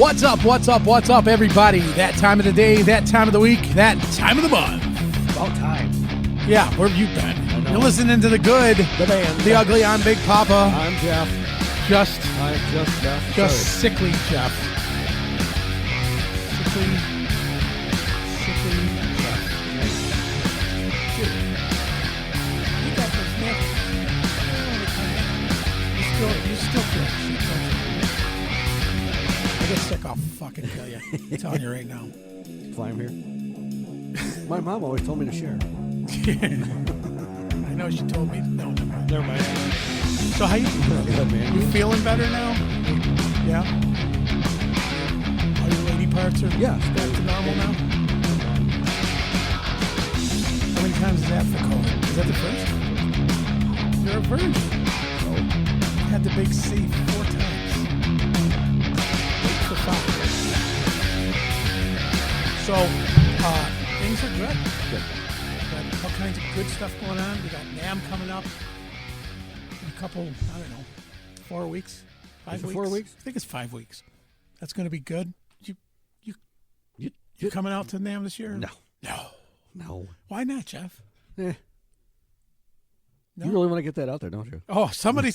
What's up, everybody? That time of the day, that time of the week, that time of the month. About time. Yeah, where have you been? You're listening to the good, The band. the ugly. I'm Big Papa. I'm Jeff. I'm just Jeff. Sorry. sickly Jeff. Sickly Jeff. Dude, you got this neck. You still feel shit, don't you? I get sick, I'll fucking kill you. I'm telling you right now. Climb here. My mom always told me to share. I know she told me. No, Never mind. So how you doing? Good, man. You feeling better now? Yeah? All your lady parts are back to normal now? How many times is that for COVID? Is that the first? You're a virgin. You had the big C 4 times. 8 for 5. So, things are good. Got all kinds of good stuff going on. We got NAMM coming up in a couple, I don't know, 4 weeks, 5 weeks. 4 weeks? I think it's 5 weeks. That's going to be good. You coming out to NAMM this year? No. Why not, Jeff? No? No? You really want to get that out there, don't you? Oh, someday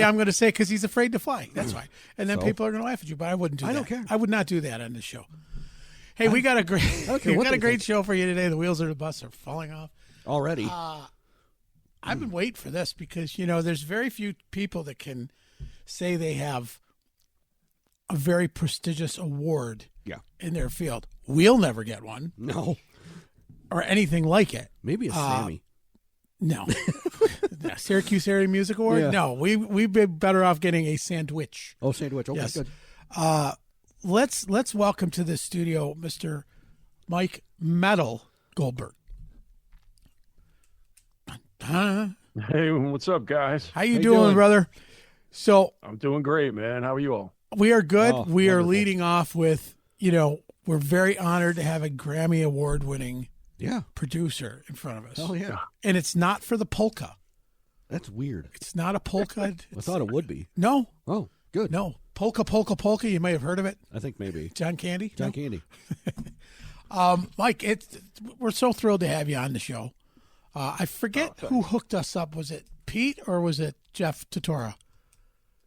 I'm going to say because he's afraid to fly. That's why. And then people are going to laugh at you, but I wouldn't do that. I don't care. I would not do that on this show. Hey, we got a great show for you today. The wheels of the bus are falling off. Already. I've been waiting for this because, there's very few people that can say they have a very prestigious award in their field. We'll never get one. No. Or anything like it. Maybe a Sammy. No. Syracuse Area Music Award? Yeah. No. We'd be better off getting a sandwich. Oh, sandwich. Okay, Yes. good. Let's welcome to the studio Mr. Mike Metal Goldberg. Hey, what's up, guys? How you doing, brother? So I'm doing great, man. How are you all? we are good. Oh, we are wonderful. leading off with, we're very honored to have a Grammy Award-winning producer in front of us. Oh, yeah. And it's not for the polka. That's weird. It's not a polka. I thought it would be. No. Oh, good. No. Polka. You may have heard of it. I think maybe. John Candy? John Candy. Mike, we're so thrilled to have you on the show. I forget who hooked us up. Was it Pete or was it Jeff Totora?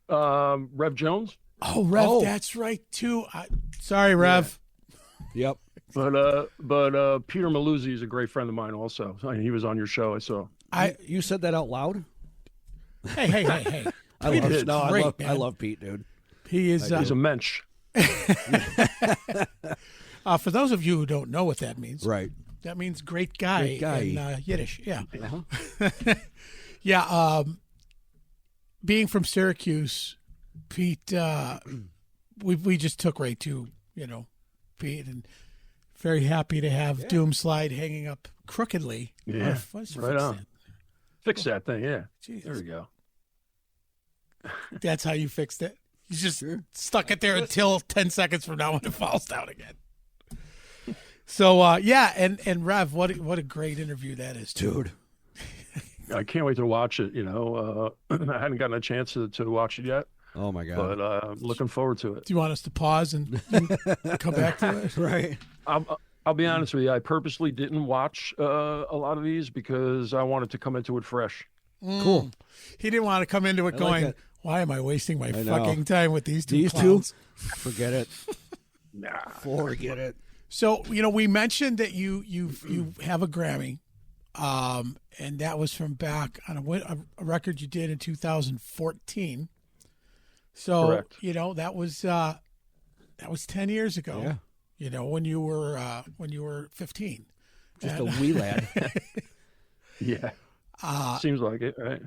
Rev Jones. Oh, Rev, that's right too. Sorry, Rev. Yep. But Peter Maluzzi is a great friend of mine also. He was on your show, I saw. You said that out loud? Hey. I love Pete, dude. He is. He's a mensch. For those of you who don't know what that means, Right. that means great guy, in Yiddish. Yeah. Uh-huh. Yeah. Being from Syracuse, Pete, we just took right to, Pete, and very happy to have Doom Slide hanging up crookedly. Yeah. Right on. That? Fix that thing, yeah. Jesus. There we go. That's how you fixed it? You just stuck it there until 10 seconds from now when it falls down again. So, and Rev, what a great interview that is, Dude. I can't wait to watch it, I hadn't gotten a chance to watch it yet. Oh, my God. But I'm looking forward to it. Do you want us to pause and come back to it? Right. I'll be honest with you. I purposely didn't watch a lot of these because I wanted to come into it fresh. Cool. He didn't want to come into it I like going, that. why am I wasting my I know. fucking time with these two These clowns? two? Forget it. Nah. Forget it. So, we mentioned that you have a Grammy, and that was from back on a record you did in 2014. So, Correct. that was 10 years ago. Yeah. When you were 15. Just a wee lad. Yeah. Seems like it, right?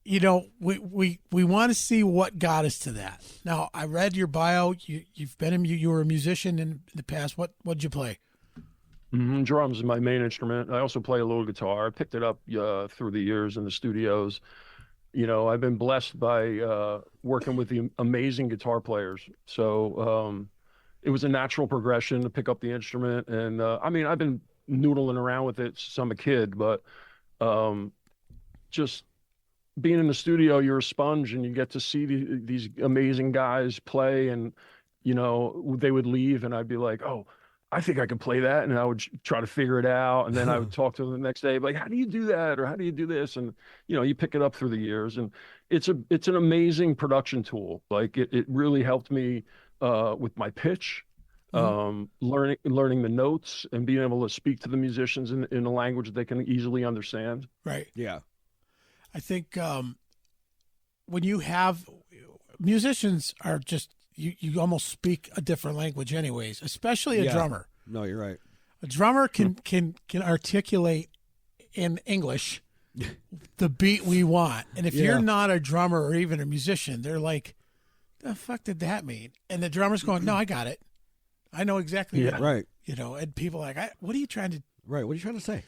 We want to see what got us to that. Now, I read your bio. You were a musician in the past. What'd you play? Drums is my main instrument. I also play a little guitar. I picked it up through the years in the studios. I've been blessed by working with the amazing guitar players. So it was a natural progression to pick up the instrument. And I've been noodling around with it since I'm a kid, but just being in the studio, you're a sponge and you get to see these amazing guys play. And you know, they would leave and I'd be like, oh, I think I can play that. And I would try to figure it out. And then I would talk to them the next day, like, how do you do that? Or how do you do this? And, you know, you pick it up through the years, and it's an amazing production tool. Like it really helped me with my pitch, learning the notes and being able to speak to the musicians in a language that they can easily understand. Right. Yeah. I think when you have musicians are just, you almost speak a different language anyways, especially a drummer. No, you're right. A drummer can articulate in English the beat we want. And if you're not a drummer or even a musician, they're like, the fuck did that mean? And the drummer's going, no, I got it. I know exactly what. Right. You know, and people are like, what are you trying to... Right. What are you trying to say?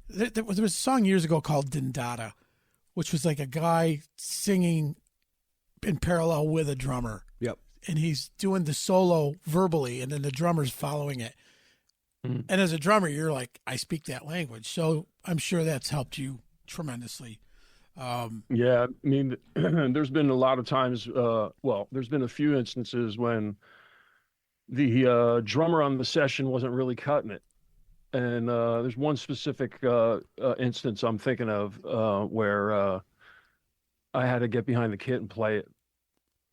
There was a song years ago called Dindada, which was like a guy singing in parallel with a drummer. Yep. And he's doing the solo verbally, and then the drummer's following it. And as a drummer, you're like, I speak that language. So I'm sure that's helped you tremendously. Yeah, I mean, there's been a lot of times, there's been a few instances when the drummer on the session wasn't really cutting it. And there's one specific instance I'm thinking of where I had to get behind the kit and play it.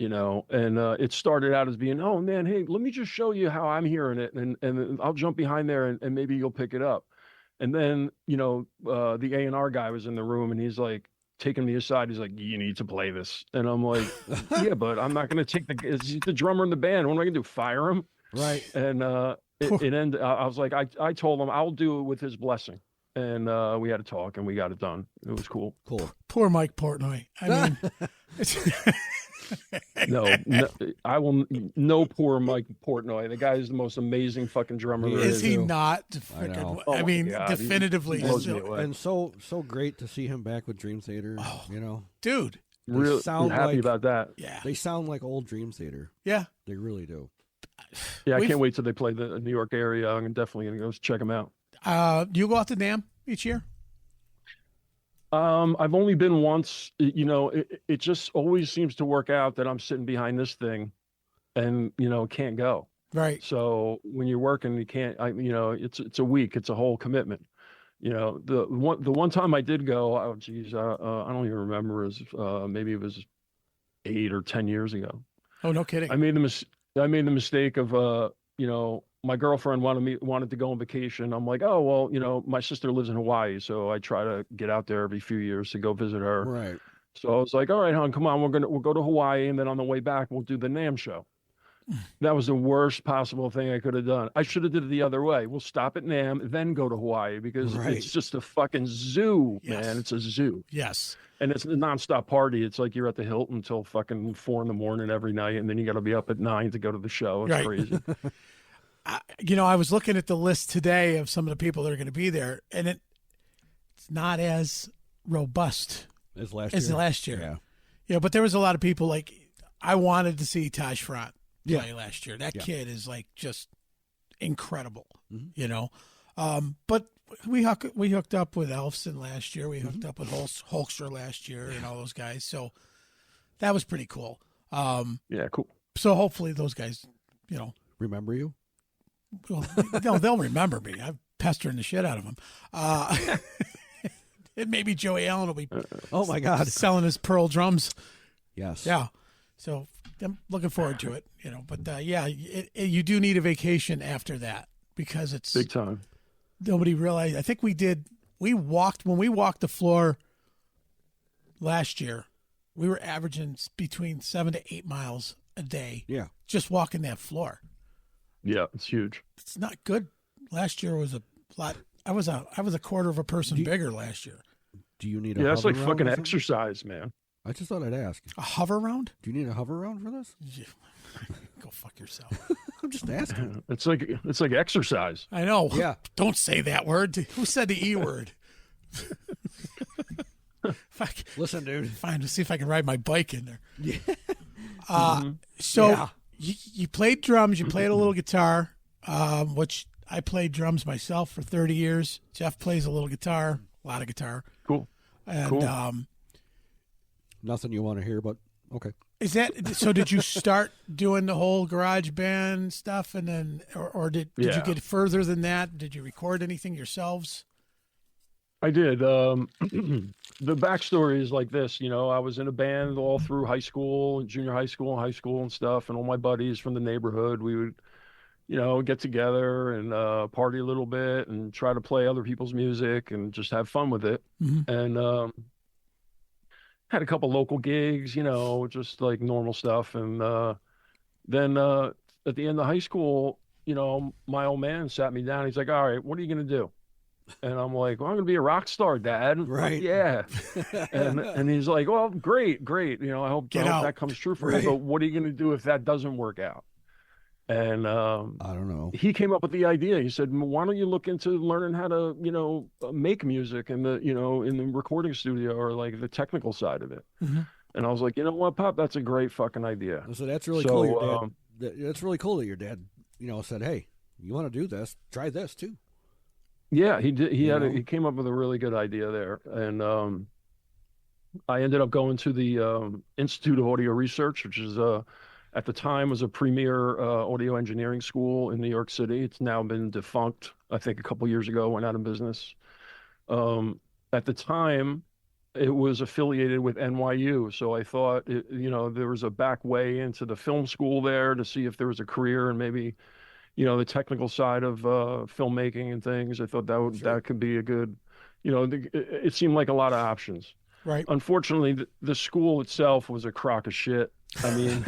You know, and it started out as being, oh man, hey, let me just show you how I'm hearing it, and I'll jump behind there and maybe you'll pick it up. And then, you know, the A&R guy was in the room and he's like taking me aside. He's like, you need to play this. And I'm like, yeah, but I'm not going to take it's the drummer in the band. What am I going to do? Fire him? Right. And it ended, I was like, I told him I'll do it with his blessing. And we had a talk and we got it done. It was cool. Cool. Poor Mike Portnoy. I mean... No, I will. No, poor Mike Portnoy. The guy is the most amazing fucking drummer there Is he too. not? I mean, God, definitively. he blows me away. And so great to see him back with Dream Theater. Oh, you know, dude. Really sound happy like- about that. Yeah. they sound like old Dream Theater. Yeah. They really do. Yeah, I We've- can't wait till they play the New York area. I'm definitely gonna go check them out. Do you go out to NAMM each year? I've only been once. You know, it just always seems to work out that I'm sitting behind this thing, and you know, can't go. Right. So when you're working, you can't. You know, it's a week. It's a whole commitment. You know, the one time I did go, oh geez, I don't even remember. It was maybe it was 8 or 10 years ago. Oh, no kidding. I made the mistake of you know, my girlfriend wanted to go on vacation. I'm like, oh well, you know, my sister lives in Hawaii, so I try to get out there every few years to go visit her. Right. So I was like, all right, hon, come on, we'll go to Hawaii, and then on the way back we'll do the NAMM show. That was the worst possible thing I could have done. I should have did it the other way. We'll stop at NAMM, then go to Hawaii, because it's just a fucking zoo, man. It's a zoo. Yes. And it's a nonstop party. It's like you're at the Hilton until fucking 4 in.the morning every night, and then you got to be up at 9 to go to the show. It's crazy. You know, I was looking at the list today of some of the people that are going to be there, and it's not as robust As last year. Yeah. You know, but there was a lot of people like, I wanted to see Taj Front play last year. That kid is like just incredible, you know. But we hooked up with Elfson last year. We hooked up with Hulkster last year and all those guys. So that was pretty cool. Yeah, cool. So hopefully those guys, you know. Remember you? Well, they'll remember me. I'm pestering the shit out of them. And maybe Joey Allen will be Oh my God. selling his Pearl drums. Yes. Yeah. So I'm looking forward to it, you know. But you do need a vacation after that, because it's Big time. Nobody realized. I think when we walked the floor last year, we were averaging between 7 to 8 miles a day. Yeah. Just walking that floor. Yeah, it's huge. It's not good. Last year was a lot. I was a quarter of a person bigger last year. Do you need a that's hover like round fucking or something? exercise, man. I just thought I'd ask. A hover round? Do you need a hover round for this? Go fuck yourself. I'm just asking. It's like exercise. I know. Yeah. Don't say that word. Who said the E word? Listen, dude. Fine. To see if I can ride my bike in there. Yeah. So you played drums. You played a little guitar, which I played drums myself for 30 years. Jeff plays a little guitar, a lot of guitar. Cool. And Cool. Nothing you want to hear, but okay. Is that so? Did you start doing the whole garage band stuff, and then, or did you Yeah. get further than that? Did you record anything yourselves? I did. The backstory is like this, I was in a band all through high school, junior high school and stuff, and all my buddies from the neighborhood, we would, get together and party a little bit and try to play other people's music and just have fun with it. Mm-hmm. And had a couple local gigs, just like normal stuff. And then at the end of high school, my old man sat me down. He's like, "All right, what are you going to do?" And I'm like, "Well, I'm going to be a rock star, Dad." Right. Yeah. And he's like, "Well, great. I hope that comes true for you. But what are you going to do if that doesn't work out?" And I don't know. he came up with the idea. He said, "Why don't you look into learning how to, make music in the, in the recording studio, or like the technical side of it?" Mm-hmm. And I was like, "You know what, Pop? That's a great fucking idea." So that's really cool. Your dad, that's really cool that your dad, said, "Hey, you want to do this? Try this too." Yeah, he did. He came up with a really good idea there. And I ended up going to the Institute of Audio Research, which is at the time was a premier audio engineering school in New York City. It's now been defunct. I think a couple years ago, went out of business. At the time, it was affiliated with NYU, so I thought there was a back way into the film school there to see if there was a career and maybe the technical side of filmmaking and things. I thought that could be a good, it seemed like a lot of options. Right. Unfortunately, the school itself was a crock of shit. I mean,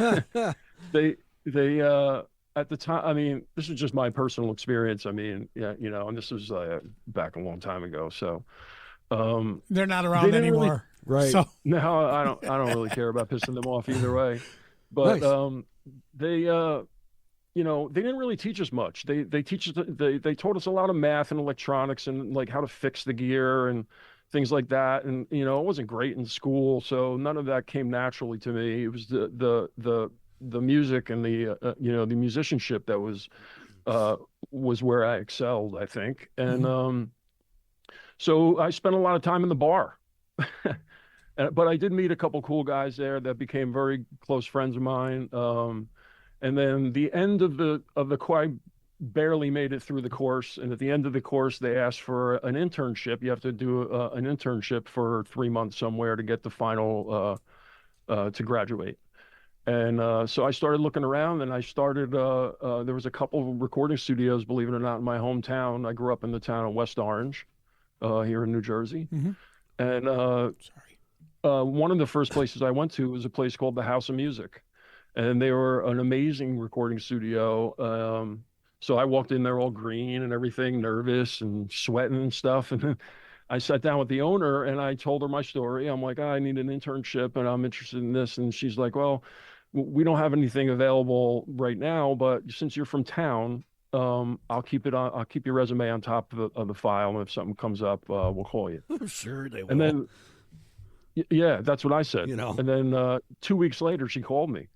they at the time, I mean, this is just my personal experience. I mean, yeah, and this was back a long time ago. So they're not around anymore. Right. So no, I don't really care about pissing them off either way. But Nice. they they didn't really teach us much. They taught us a lot of math and electronics and like how to fix the gear and things like that. And it wasn't great in school, so none of that came naturally to me. It was the music and the the musicianship that was where I excelled, I think. And so I spent a lot of time in the bar. But I did meet a couple cool guys there that became very close friends of mine. And then the end of the course, I barely made it through the course. And at the end of the course, they asked for an internship. You have to do an internship for 3 months somewhere to get the final to graduate. And so I started looking around, and I started. There was a couple of recording studios, believe it or not, in my hometown. I grew up in the town of West Orange, here in New Jersey. Mm-hmm. And one of the first places I went to was a place called the House of Music. And they were an amazing recording studio. So I walked in there all green and everything, nervous and sweating and stuff. And I sat down with the owner and I told her my story. I'm like, I need an internship and I'm interested in this. And she's like, "Well, we don't have anything available right now, but since you're from town, I'll keep your resume on top of the file. And if something comes up, we'll call you." Sure, they will. And then, yeah, that's what I said. And then 2 weeks later, she called me.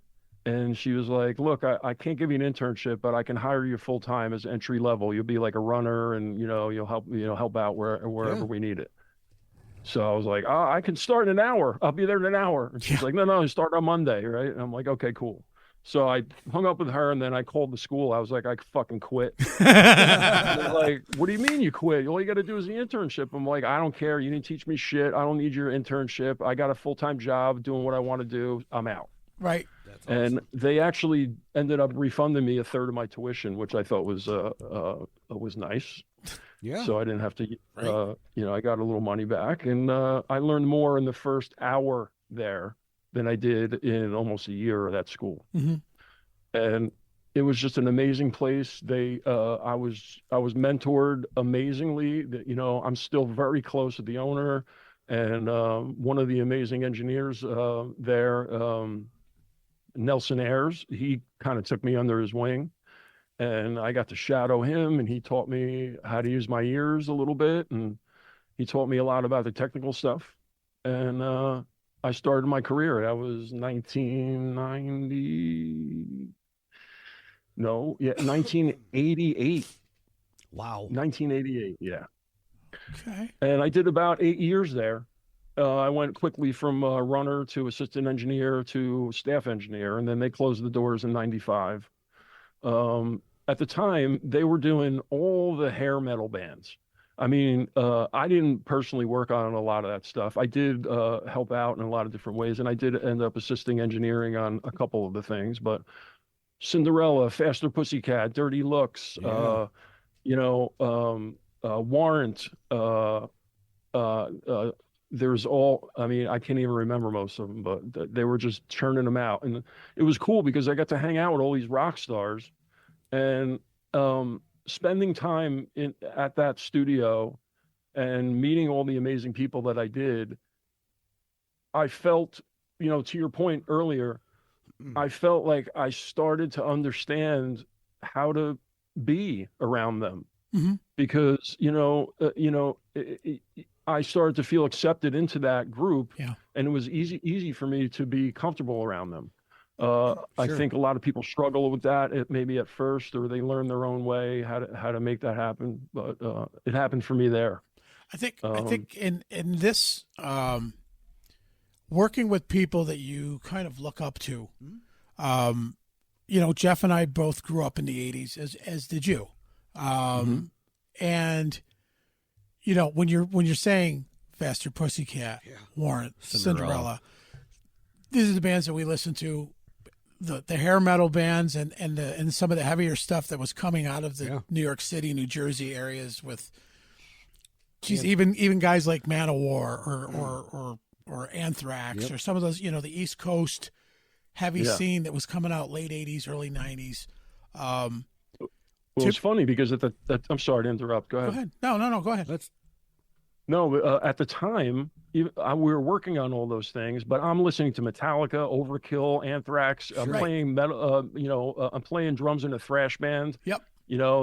And she was like, "Look, I can't give you an internship, but I can hire you full time as entry level. You'll be like a runner, and you'll help out wherever we need it." So I was like, "I can start in an hour. I'll be there in an hour." And she's like, "No, start on Monday, right?" And I'm like, "Okay, cool." So I hung up with her, and then I called the school. I was like, "I fucking quit." They're like, "What do you mean you quit? All you got to do is the internship." I'm like, "I don't care. You didn't teach me shit. I don't need your internship. I got a full-time job doing what I want to do. I'm out." right. That's awesome. And they actually ended up refunding me a third of my tuition, which I thought was nice. Yeah. So I didn't have to, I got a little money back, and I learned more in the first hour there than I did in almost a year of that school. Mm-hmm. And it was just an amazing place. I was mentored amazingly. I'm still very close with the owner, and one of the amazing engineers there. Nelson Ayers, he kind of took me under his wing, and I got to shadow him, and he taught me how to use my ears a little bit, and he taught me a lot about the technical stuff. And I started my career. That was 1988. Wow. 1988, yeah. Okay. And I did about 8 years there. I went quickly from runner to assistant engineer to staff engineer, and then they closed the doors in '95. At the time, they were doing all the hair metal bands. I mean, I didn't personally work on a lot of that stuff. I did help out in a lot of different ways, and I did end up assisting engineering on a couple of the things. But Cinderella, Faster Pussycat, Dirty Looks, Warrant. There's all, I mean, I can't even remember most of them, but they were just churning them out. And it was cool because I got to hang out with all these rock stars and spending time at that studio and meeting all the amazing people that I did. I felt, to your point earlier, I felt like I started to understand how to be around them because, I started to feel accepted into that group, and it was easy for me to be comfortable around them. I think a lot of people struggle with that maybe at first, or they learn their own way how to make that happen. But it happened for me there. I think in this working with people that you kind of look up to, Jeff and I both grew up in the '80s, as did you, and. When you're saying Faster Pussycat, Warrant, Cinderella, these are the bands that we listen to, the hair metal bands and some of the heavier stuff that was coming out of the New York City, New Jersey areas with, even guys like Manowar or Anthrax or some of those, the East Coast heavy scene that was coming out late '80s, early '90s. Well, it's funny because I'm sorry to interrupt. Go ahead. No, go ahead. At the time, we were working on all those things, but I'm listening to Metallica, Overkill, Anthrax. I'm playing metal. I'm playing drums in a thrash band. Yep.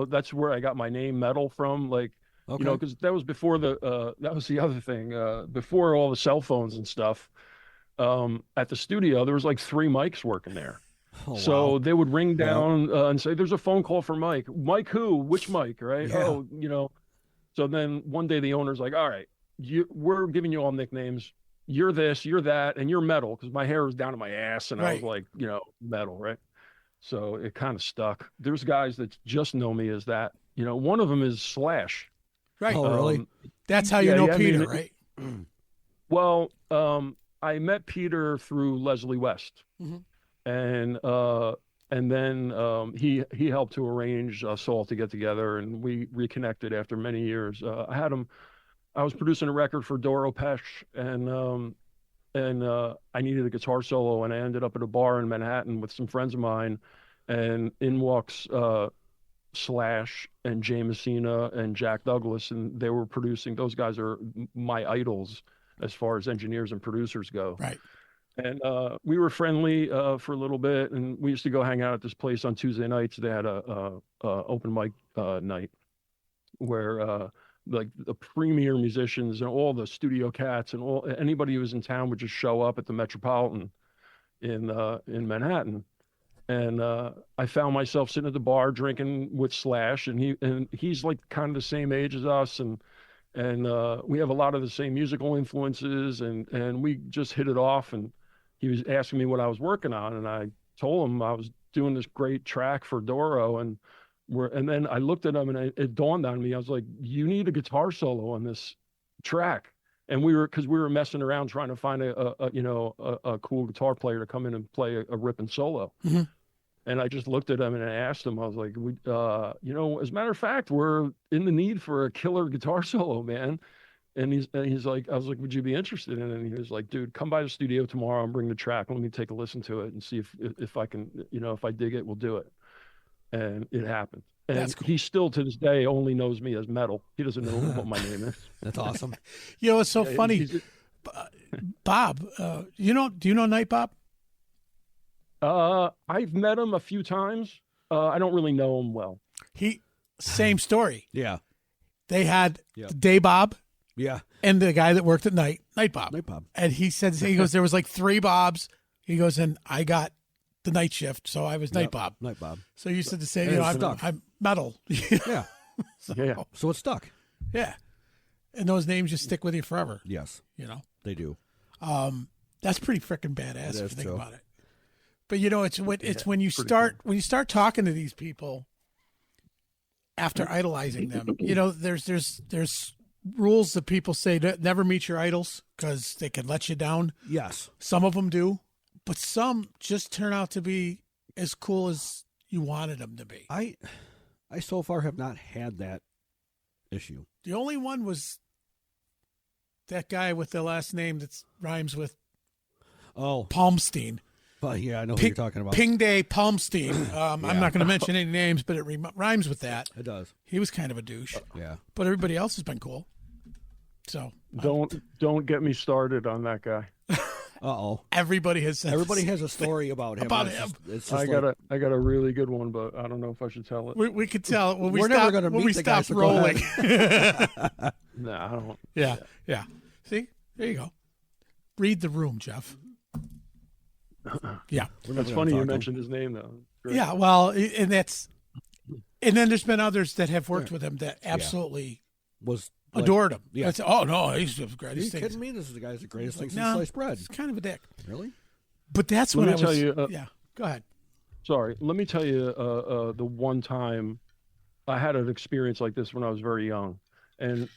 That's where I got my name Metal from. Because that was before that was the other thing. Before all the cell phones and stuff. At the studio, there was like 3 mics working there. Oh, so they would ring down and say, "There's a phone call for Mike." Mike who? Which Mike? Right? Yeah. Oh, So then one day the owner's like, "All right, we're giving you all nicknames. You're this, you're that, and you're Metal," because my hair was down to my ass, and I was like, Metal, right? So it kind of stuck. There's guys that just know me as that. One of them is Slash. Right. Oh, really? That's how you know Peter, right? Well, I met Peter through Leslie West. And then he helped to arrange us all to get together, and we reconnected after many years. I was producing a record for Doro Pesh, and I needed a guitar solo, and I ended up at a bar in Manhattan with some friends of mine, and in walks Slash and Jay Messina and Jack Douglas, and they were producing. Those guys are my idols as far as engineers and producers go. Right. And we were friendly for a little bit, and we used to go hang out at this place on Tuesday nights. They had a open mic night where like the premier musicians and all the studio cats and anybody who was in town would just show up at the Metropolitan in Manhattan. And I found myself sitting at the bar drinking with Slash, and he's like kind of the same age as us, and we have a lot of the same musical influences, and we just hit it off. And he was asking me what I was working on, and I told him I was doing this great track for Doro, and then I looked at him, and it dawned on me. I was like, "You need a guitar solo on this track." And we were messing around trying to find a cool guitar player to come in and play a ripping solo. And I just looked at him and I asked him, I was like, as a matter of fact, we're in the need for a killer guitar solo, man. And he's like, I was like, "Would you be interested in it?" And he was like, "Dude, come by the studio tomorrow and bring the track. Let me take a listen to it and see if I can, if I dig it, we'll do it." And it happened. And cool. He still to this day only knows me as Metal. He doesn't know what my name is. That's awesome. It's so funny. Bob, do you know Night Bob? I've met him a few times. I don't really know him well. Same story. Yeah. They had Day Bob. Yeah. And the guy that worked at Night Bob. Night Bob. And he goes, there was like 3 Bobs. He goes, and I got the night shift, so I was Night Bob. Night Bob. So you said to say, I'm Metal. Yeah. So it stuck. Yeah. and those names just stick with you forever. Yes, You know, they do. that's pretty freaking badass It if you is, think too. about it. But it's when you start talking to these people after idolizing them. There's rules that people say never meet your idols because they can let you down. Yes. Some of them do, but some just turn out to be as cool as you wanted them to be. I so far have not had that issue. The only one was that guy with the last name that rhymes with Palmstein. But yeah, I know who you're talking about. Ping Day Palmstein. I'm not going to mention any names, but it rhymes with that. It does. He was kind of a douche. Yeah. But everybody else has been cool. So Don't get me started on that guy. Everybody has said Everybody has a story about him. It's just I got a really good one, but I don't know if I should tell it. We could tell it when We're never gonna meet the guy, stop so go rolling. No, I don't. Yeah. See, there you go. Read the room, Jeff. Yeah. It's funny you mentioned his name though. Great. Yeah. Well, and then there's been others that have worked with him that absolutely adored him. Yeah. That's, oh no, he's the greatest. Are you thing. kidding me? This is the guy's the greatest thing since No, sliced bread. He's kind of a dick. Really? But that's Let when me I was. tell you, yeah. Go ahead. Sorry. Let me tell you the one time I had an experience like this when I was very young, and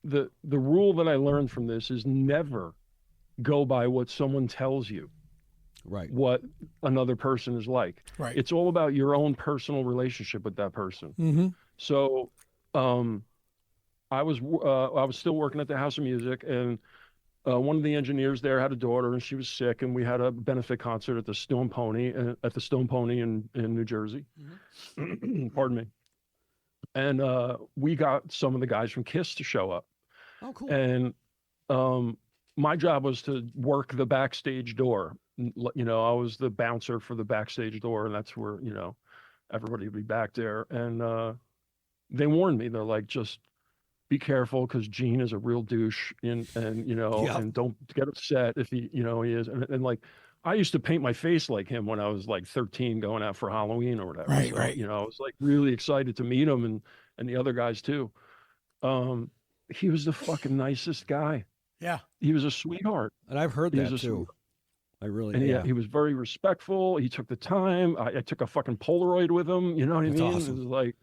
the rule that I learned from this is never go by what someone tells you. Right. What another person is like. Right. It's all about your own personal relationship with that person. Mm-hmm. So, I was still working at the House of Music, and one of the engineers there had a daughter, and she was sick, and we had a benefit concert at the Stone Pony in New Jersey. Mm-hmm. Pardon me. And we got some of the guys from KISS to show up. Oh, cool. And my job was to work the backstage door. I was the bouncer for the backstage door, and that's where, everybody would be back there. And they warned me. They're like, just be careful because Gene is a real douche, and don't get upset if he is. And like, I used to paint my face like him when I was like 13 going out for Halloween or whatever. Right, so, right. I was like really excited to meet him and the other guys too. He was the fucking nicest guy. Yeah. He was a sweetheart. And I've heard that too. He was very respectful. He took the time. I took a fucking Polaroid with him. You know what I mean? Awesome. It was like,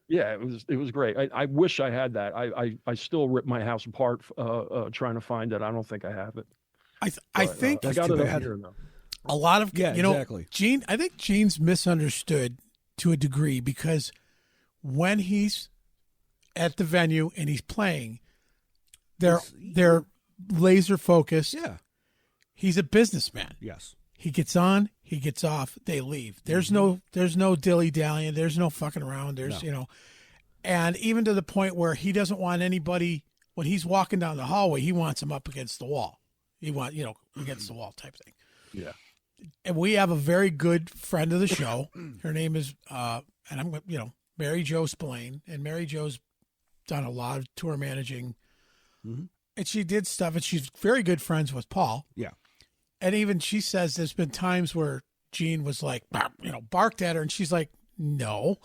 yeah, it was great. I wish I had that. I still rip my house apart trying to find it. I don't think I have it. I think that's got too it up bad. here though. a lot of exactly. Gene. I think Gene's misunderstood to a degree because when he's at the venue and he's playing, they're laser focused. Yeah. He's a businessman. Yes. He gets on, he gets off, they leave. There's no dilly dallying. There's no fucking around. And even to the point where he doesn't want anybody when he's walking down the hallway, he wants him up against the wall. He wants against the wall type thing. Yeah. And we have a very good friend of the show. Her name is Mary Jo Spillane, and Mary Jo's done a lot of tour managing. Mm-hmm. And she did stuff, and she's very good friends with Paul. Yeah. And even she says there's been times where Gene was like, barked at her, and she's like, no,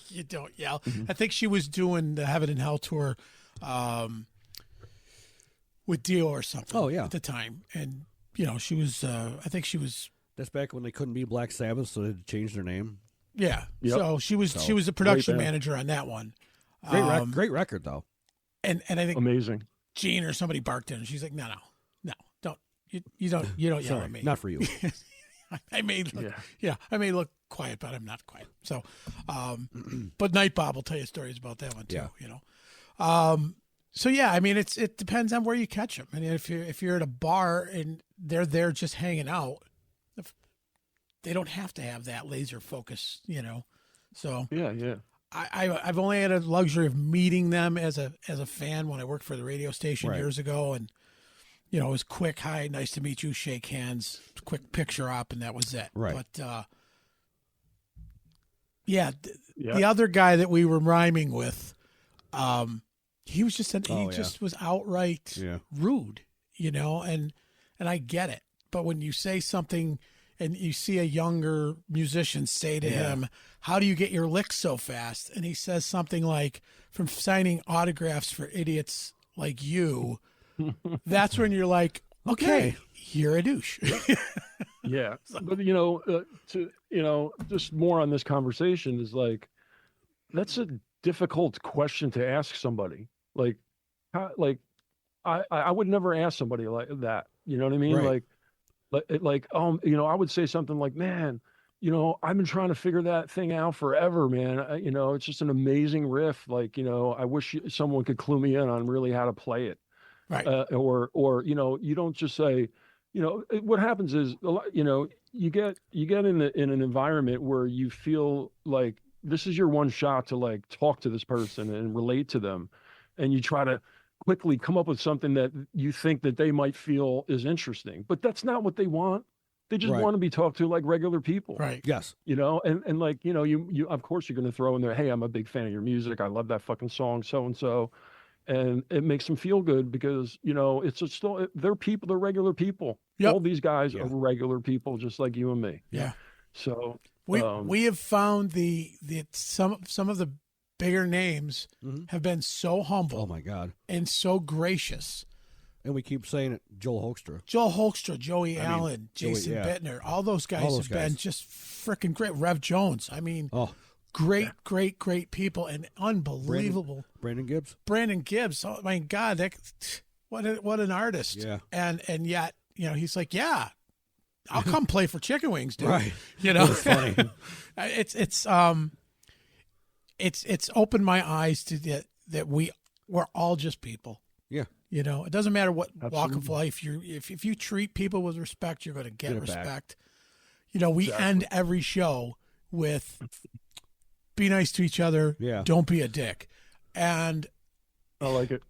you don't yell. Mm-hmm. I think she was doing the Heaven and Hell tour with Dio or something. Oh, yeah. At the time. And, she was, I think she was. That's back when they couldn't be Black Sabbath, so they had to change their name. Yeah. Yep. So she was a production manager on that one. Great record, though. And I think amazing. Gene or somebody barked at her, and she's like, no, don't. You don't yell at me. Not for you. I may look quiet, but I'm not quiet. So, but Night Bob will tell you stories about that one too. Yeah. So yeah, I mean, it depends on where you catch them. I mean, if you're at a bar and they're there just hanging out, they don't have to have that laser focus, So yeah. I've only had a luxury of meeting them as a fan when I worked for the radio station years ago, and it was quick, hi, nice to meet you, shake hands, quick picture op, and that was it. Right. But the other guy that we were rhyming with, he was just just was outright rude, and I get it. But when you say something and you see a younger musician say to him, how do you get your licks so fast? And he says something like, from signing autographs for idiots like you. That's when you're like, okay, you're a douche. Yeah. But, just more on this conversation is like, that's a difficult question to ask somebody. Like, I would never ask somebody like that. You know what I mean? Right. I would say something like, man, I've been trying to figure that thing out forever, man. It's just an amazing riff. Like, I wish someone could clue me in on really how to play it. Right. Or you don't just say, what happens is, you get in an environment where you feel like this is your one shot to like talk to this person and relate to them. And you try to quickly come up with something that you think that they might feel is interesting, but that's not what they want. They just want to be talked to like regular people. Right. Yes. You of course you're going to throw in there, hey, I'm a big fan of your music. I love that fucking song, so-and-so. And it makes them feel good because, it's just still, they're people, they're regular people. Yep. All these guys are regular people, just like you and me. Yeah. So we have found some of the bigger names have been so humble. Oh my God. And so gracious. And we keep saying it, Joel Hoekstra, Joey Allen, Jason Bittner, all those guys have been just freaking great. Rev Jones. I mean, great people and unbelievable. Brandon Gibbs. Oh my God, what an artist. Yeah. And yet, he's like, yeah, I'll come play for Chicken Wings, dude. Right. It's funny. It's opened my eyes to that we're all just people. Yeah. It doesn't matter what walk of Absolutely. life if you treat people with respect, you're going to get respect. Back. We end every show with be nice to each other. Yeah. Don't be a dick. And I like it.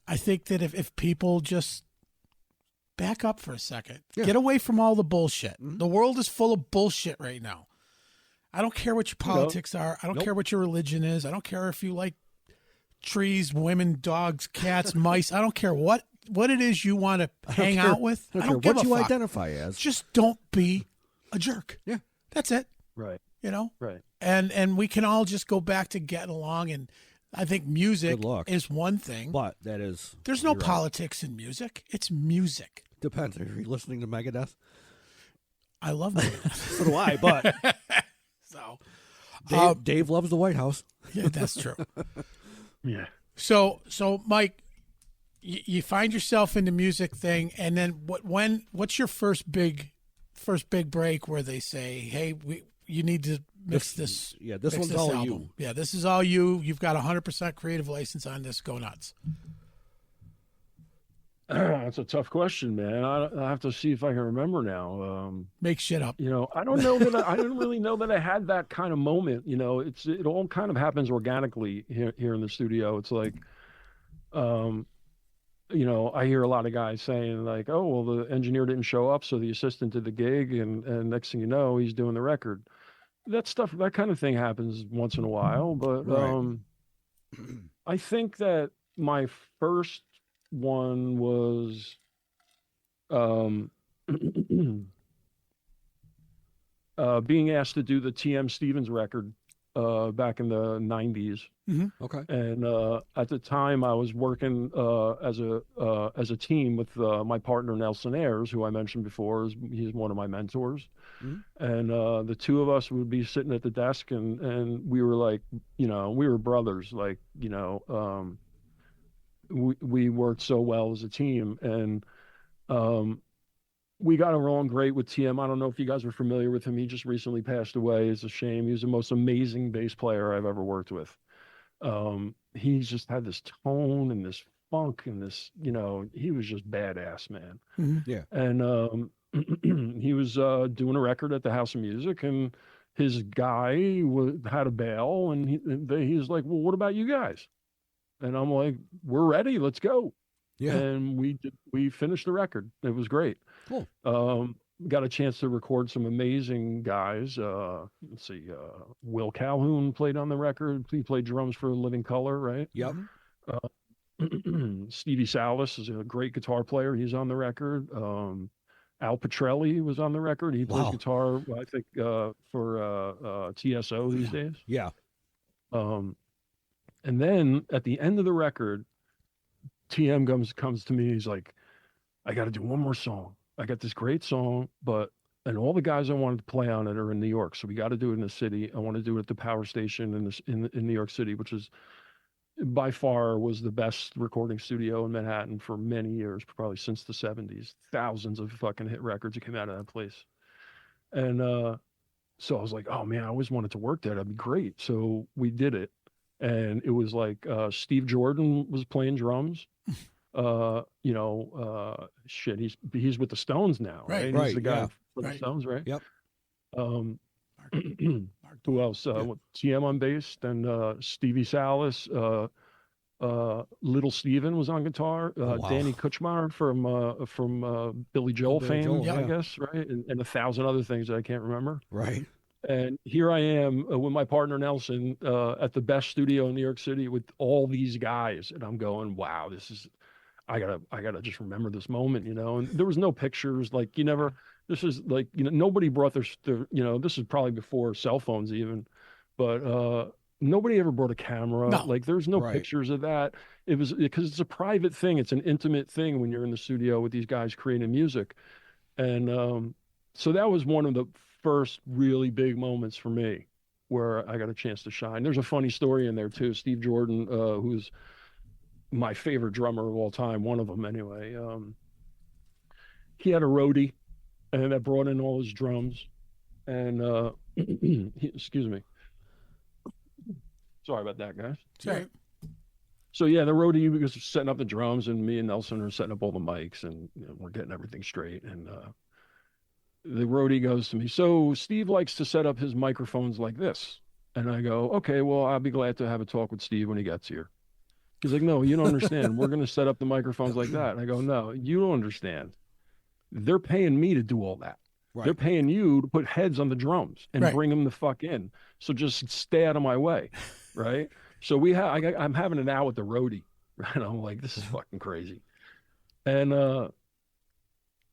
I think that if people just back up for a second, Yeah. get away from all the bullshit. The world is full of bullshit right now. I don't care what your politics are. I don't care what your religion is. I don't care if you like trees, women, dogs, cats, mice. I don't care what it is you want to hang out with. I don't give what a you fuck. identify as. Just don't be a jerk. Yeah. That's it. Right. Right. And we can all just go back to getting along. And I think music is one thing. But that is. There's no politics in music. It's music. Depends. Are you listening to Megadeth? I love Megadeth. So do I, but. So. Dave loves the White House. Yeah, that's true. Yeah. So Mike, you find yourself in the music thing, and then what's your first big break where they say, hey, you need to mix this. Yeah, this mix one's all album. you. Yeah, this is all you. You've got 100% creative license on this. Go nuts. That's a tough question, man. I have to see if I can remember now. Make shit up. I don't know that I didn't really know that I had that kind of moment. It all kind of happens organically here in the studio. It's like, I hear a lot of guys saying like, oh, well, the engineer didn't show up, so the assistant did the gig, and next thing you know, he's doing the record. That kind of thing happens once in a while. But I think that my first one was being asked to do the T.M. Stevens record back in the 90s. Mm-hmm. Okay. And at the time I was working as a team with my partner Nelson Ayers, who I mentioned before. He's one of my mentors. Mm-hmm. And the two of us would be sitting at the desk, and we were like, we were brothers, like, we worked so well as a team, and we got along great with TM. I don't know if you guys are familiar with him. He just recently passed away. It's a shame. He was the most amazing bass player I've ever worked with. He just had this tone and this funk and this, he was just badass, man. Mm-hmm. Yeah. And he was doing a record at the House of Music, and his guy had a bail, and he was like, well, what about you guys? And I'm like, we're ready. Let's go. Yeah. And we finished the record. It was great. Cool. Got a chance to record some amazing guys. Let's see. Will Calhoun played on the record. He played drums for Living Color, right? Yep. Stevie Salas is a great guitar player. He's on the record. Al Petrelli was on the record. He plays Wow. guitar, I think, for TSO these days. Yeah. And then at the end of the record, TM comes to me. He's like, I got to do one more song. I got this great song, and all the guys I wanted to play on it are in New York. So we got to do it in the city. I want to do it at the Power Station in New York City, which is by far was the best recording studio in Manhattan for many years, probably since the 70s. Thousands of fucking hit records that came out of that place. And so I was like, oh man, I always wanted to work there. That'd be great. So we did it. And it was like Steve Jordan was playing drums. Shit, he's with the Stones now, right? He's the guy for the Stones, right? Yep. Who else? TM on bass, then Stevie Salas, Little Steven was on guitar, Danny Kutchmar from Billy Joel fame, I guess, right? And 1,000 other things that I can't remember. Right. And here I am with my partner Nelson at the best studio in New York City with all these guys, and I'm going, wow, this is. I gotta just remember this moment, And there was no pictures, like this is like, nobody brought their, this is probably before cell phones even, but nobody ever brought a camera. No. Like there's no pictures of that. It was because it's a private thing. It's an intimate thing when you're in the studio with these guys creating music. And so that was one of the first really big moments for me where I got a chance to shine. There's a funny story in there too. Steve Jordan, who's my favorite drummer of all time, one of them anyway. He had a roadie, and that brought in all his drums. And excuse me. Sorry about that, guys. Sorry. So yeah, the roadie was setting up the drums, and me and Nelson are setting up all the mics, and we're getting everything straight. And the roadie goes to me, so Steve likes to set up his microphones like this. And I go, okay, well, I'll be glad to have a talk with Steve when he gets here. He's like, no, you don't understand. We're going to set up the microphones like that. And I go, no, you don't understand. They're paying me to do all that. Right. They're paying you to put heads on the drums and bring them the fuck in. So just stay out of my way, right? So I'm having an hour with the roadie, right? I'm like, this is fucking crazy. And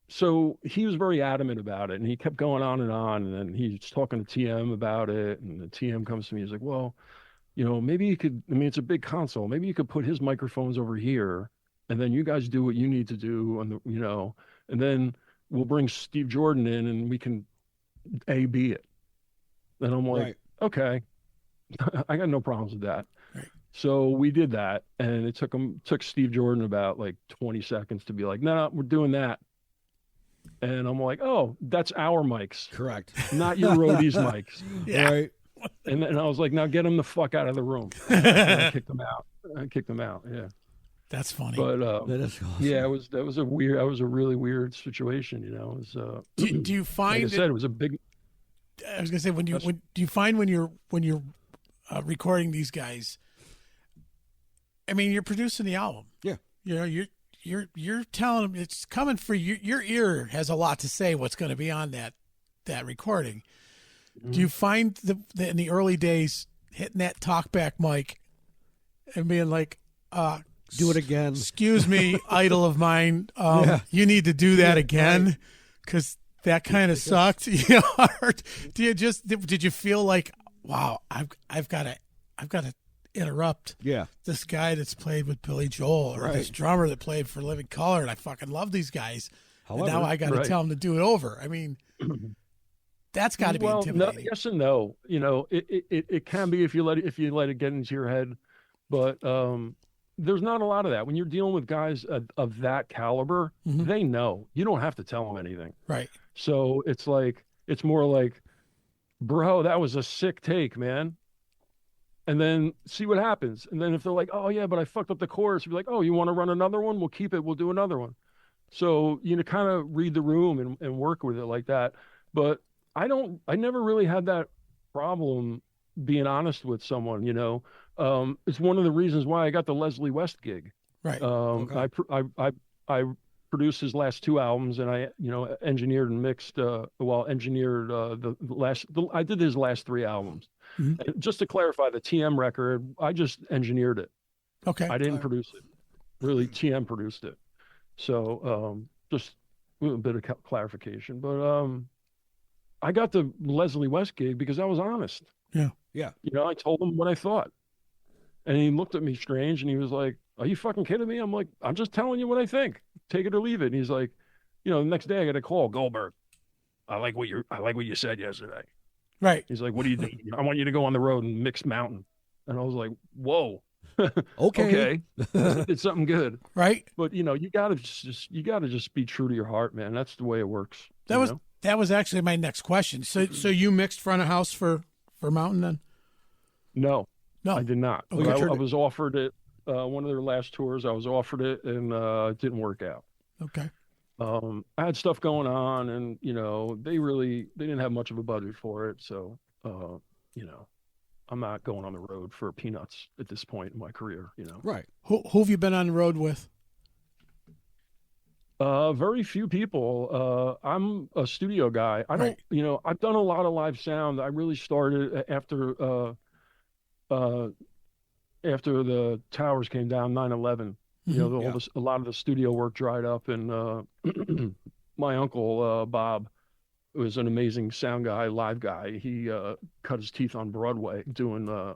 so he was very adamant about it, and he kept going on, and then he's talking to TM about it, and the TM comes to me. He's like, well, maybe you could, it's a big console. Maybe you could put his microphones over here, and then you guys do what you need to do on the, and then we'll bring Steve Jordan in and we can A/B it. And I'm like, okay, I got no problems with that. Right. So we did that, and it took Steve Jordan about like 20 seconds to be like, no, we're doing that. And I'm like, oh, that's our mics. Correct. Not your roadie's mics. Yeah. Right. And then I was like, now get him the fuck out of the room. And I kicked him out. Yeah. That's funny. But that is awesome. Yeah, that was a really weird situation, It was do you find like I said, it was a big. I was gonna say, do you find when you're recording these guys, you're producing the album. Yeah. You're telling them it's coming for you. Your ear has a lot to say what's going to be on that recording. Mm-hmm. Do you find in the early days hitting that talkback mic and being like, do it again. Excuse me, idol of mine. You need to do that again because that kind of sucked. Did you feel like, wow, I've got to interrupt this guy that's played with Billy Joel or this drummer that played for Living Colour, and I fucking love these guys. However, and now I got to tell them to do it over. That's got to be intimidating. No, yes and no. It can be if you let it get into your head, but there's not a lot of that when you're dealing with guys of that caliber. Mm-hmm. They know you don't have to tell them anything, right? So it's more like, bro, that was a sick take, man. And then see what happens. And then if they're like, oh yeah, but I fucked up the chorus, you're like, oh, you want to run another one? We'll keep it. We'll do another one. So kind of read the room and work with it like that. But I never really had that problem being honest with someone, it's one of the reasons why I got the Leslie West gig. Right. I produced his last two albums, and I, engineered and mixed, I did his last three albums. Mm-hmm. And just to clarify, the TM record, I just engineered it. Okay. I didn't produce it. Really, TM produced it. So, just a bit of clarification, but I got the Leslie West gig because I was honest. Yeah. Yeah. You know, I told him what I thought. And he looked at me strange and he was like, "Are you fucking kidding me?" I'm like, "I'm just telling you what I think. Take it or leave it." And he's like, you know, the next day I got a call, "Goldberg, I like what you said yesterday." Right. He's like, "What do you do?" "I want you to go on the road and mix mountain." And I was like, "Whoa." Okay. It's something good. Right. But you know, you gotta just be true to your heart, man. That's the way it works. That was actually my next question. So you mixed front of house for Mountain then? No, No, I did not. Okay. I was offered it. One of their last tours, I was offered it, and it didn't work out. Okay. I had stuff going on, and you know, they didn't have much of a budget for it, so you know, I'm not going on the road for peanuts at this point in my career. You know, Right. Who have you been on the road with? Very few people. I'm a studio guy. I don't, Right. you know, I've done a lot of live sound. I really started after the towers came down, 9/11. You know, a lot of the studio work dried up, and my uncle Bob was an amazing sound guy, live guy. He cut his teeth on Broadway doing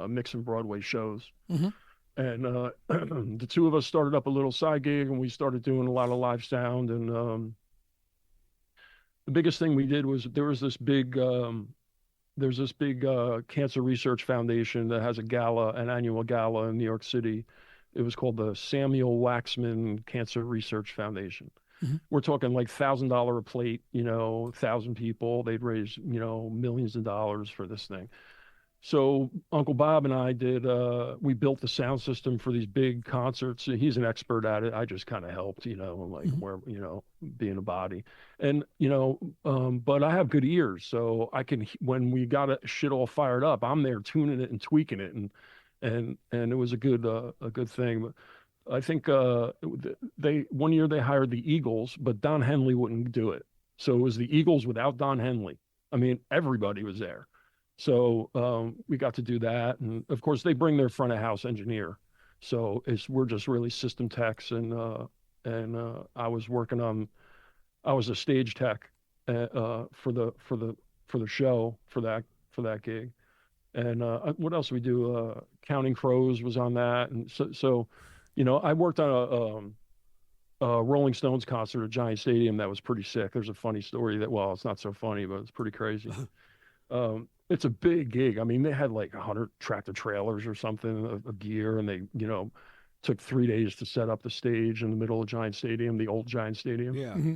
mixing Broadway shows. Mhm. And the two of us started up a little side gig, and we started doing a lot of live sound. And the biggest thing we did was there's this big cancer research foundation that has an annual gala in New York City. It was called the Samuel Waxman Cancer Research Foundation. Mhm. We're talking like $1,000 a plate, you know, 1,000 people. They'd raise, you know, millions of dollars for this thing. So Uncle Bob and I we built the sound system for these big concerts. He's an expert at it. I just kind of helped, you know, like where, you know, being a body. And, you know, but I have good ears. So I can, when we got shit all fired up, I'm there tuning it and tweaking it. And it was a good thing. But I think one year they hired the Eagles, but Don Henley wouldn't do it. So it was the Eagles without Don Henley. I mean, everybody was there. So we got to do that, and of course they bring their front of house engineer. So we're just really system techs, and I was a stage tech for the show for that gig. And what else we do? Counting Crows was on that, and so you know, I worked on a Rolling Stones concert at Giant Stadium that was pretty sick. There's a funny story it's not so funny, but it's pretty crazy. It's a big gig. I mean, they had like 100 tractor trailers or something of gear, and they, you know, took 3 days to set up the stage in the middle of Giant Stadium, the old Giant Stadium. Yeah. Mm-hmm.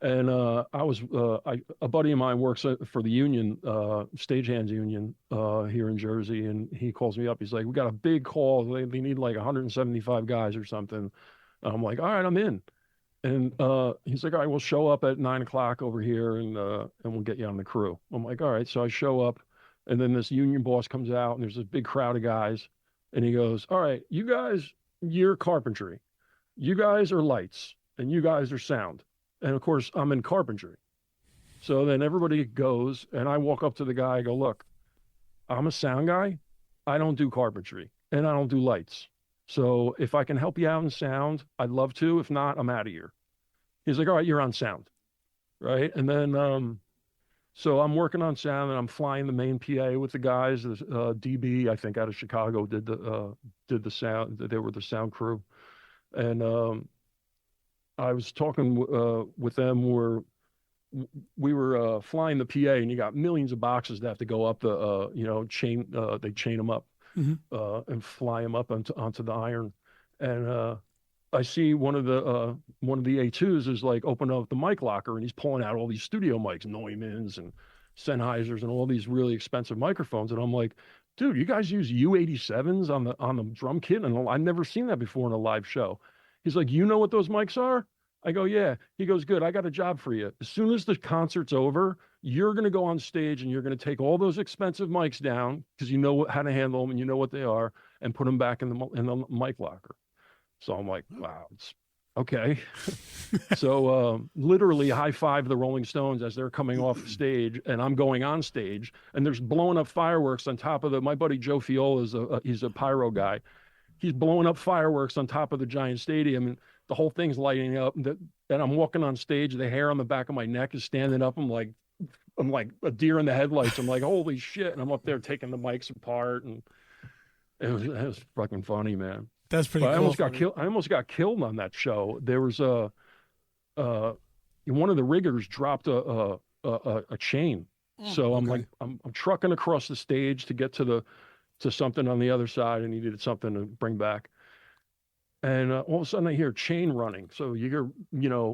And a buddy of mine works for the union, Stagehands Union, here in Jersey, and he calls me up. He's like, "We got a big call. They need like 175 guys or something." And I'm like, "All right, I'm in." And he's like, "All right, we'll show up at 9 o'clock over here, and we'll get you on the crew." I'm like, "All right." So I show up, and then this union boss comes out, and there's this big crowd of guys, and he goes, "All right, you guys, you're carpentry, you guys are lights, and you guys are sound." And of course, I'm in carpentry. So then everybody goes, and I walk up to the guy. I go, "Look, I'm a sound guy. I don't do carpentry, and I don't do lights. So if I can help you out in sound, I'd love to. If not, I'm out of here." He's like, "All right, you're on sound." Right. And then, so I'm working on sound, and I'm flying the main PA with the guys. DB, I think out of Chicago did the sound. They were the sound crew. And, I was talking, with them where we were, flying the PA, and you got millions of boxes that have to go up the, you know, they chain them up. Mm-hmm. And fly them up onto the iron. And I see one of the A2s is like opening up the mic locker, and he's pulling out all these studio mics, Neumanns and Sennheisers and all these really expensive microphones. And I'm like, "Dude, you guys use U87s on the drum kit?" And I've never seen that before in a live show. He's like, "You know what those mics are?" I go, "Yeah." He goes, "Good. I got a job for you. As soon as the concert's over, you're going to go on stage, and you're going to take all those expensive mics down, because you know how to handle them and you know what they are, and put them back in the mic locker." So I'm like, "Wow, it's okay." So literally high five the Rolling Stones as they're coming off the stage, and I'm going on stage, and there's blowing up fireworks on top of my buddy Joe Fiola he's a pyro guy. He's blowing up fireworks on top of the Giant Stadium, and the whole thing's lighting up. and I'm walking on stage. The hair on the back of my neck is standing up. I'm like a deer in the headlights. I'm like, holy shit. And I'm up there taking the mics apart, and it was fucking funny, man. That's pretty cool. I almost got killed on that show. There was one of the riggers dropped a chain. So I'm like, I'm trucking across the stage to get to something on the other side, and he needed something to bring back. And all of a sudden I hear chain running. So you hear,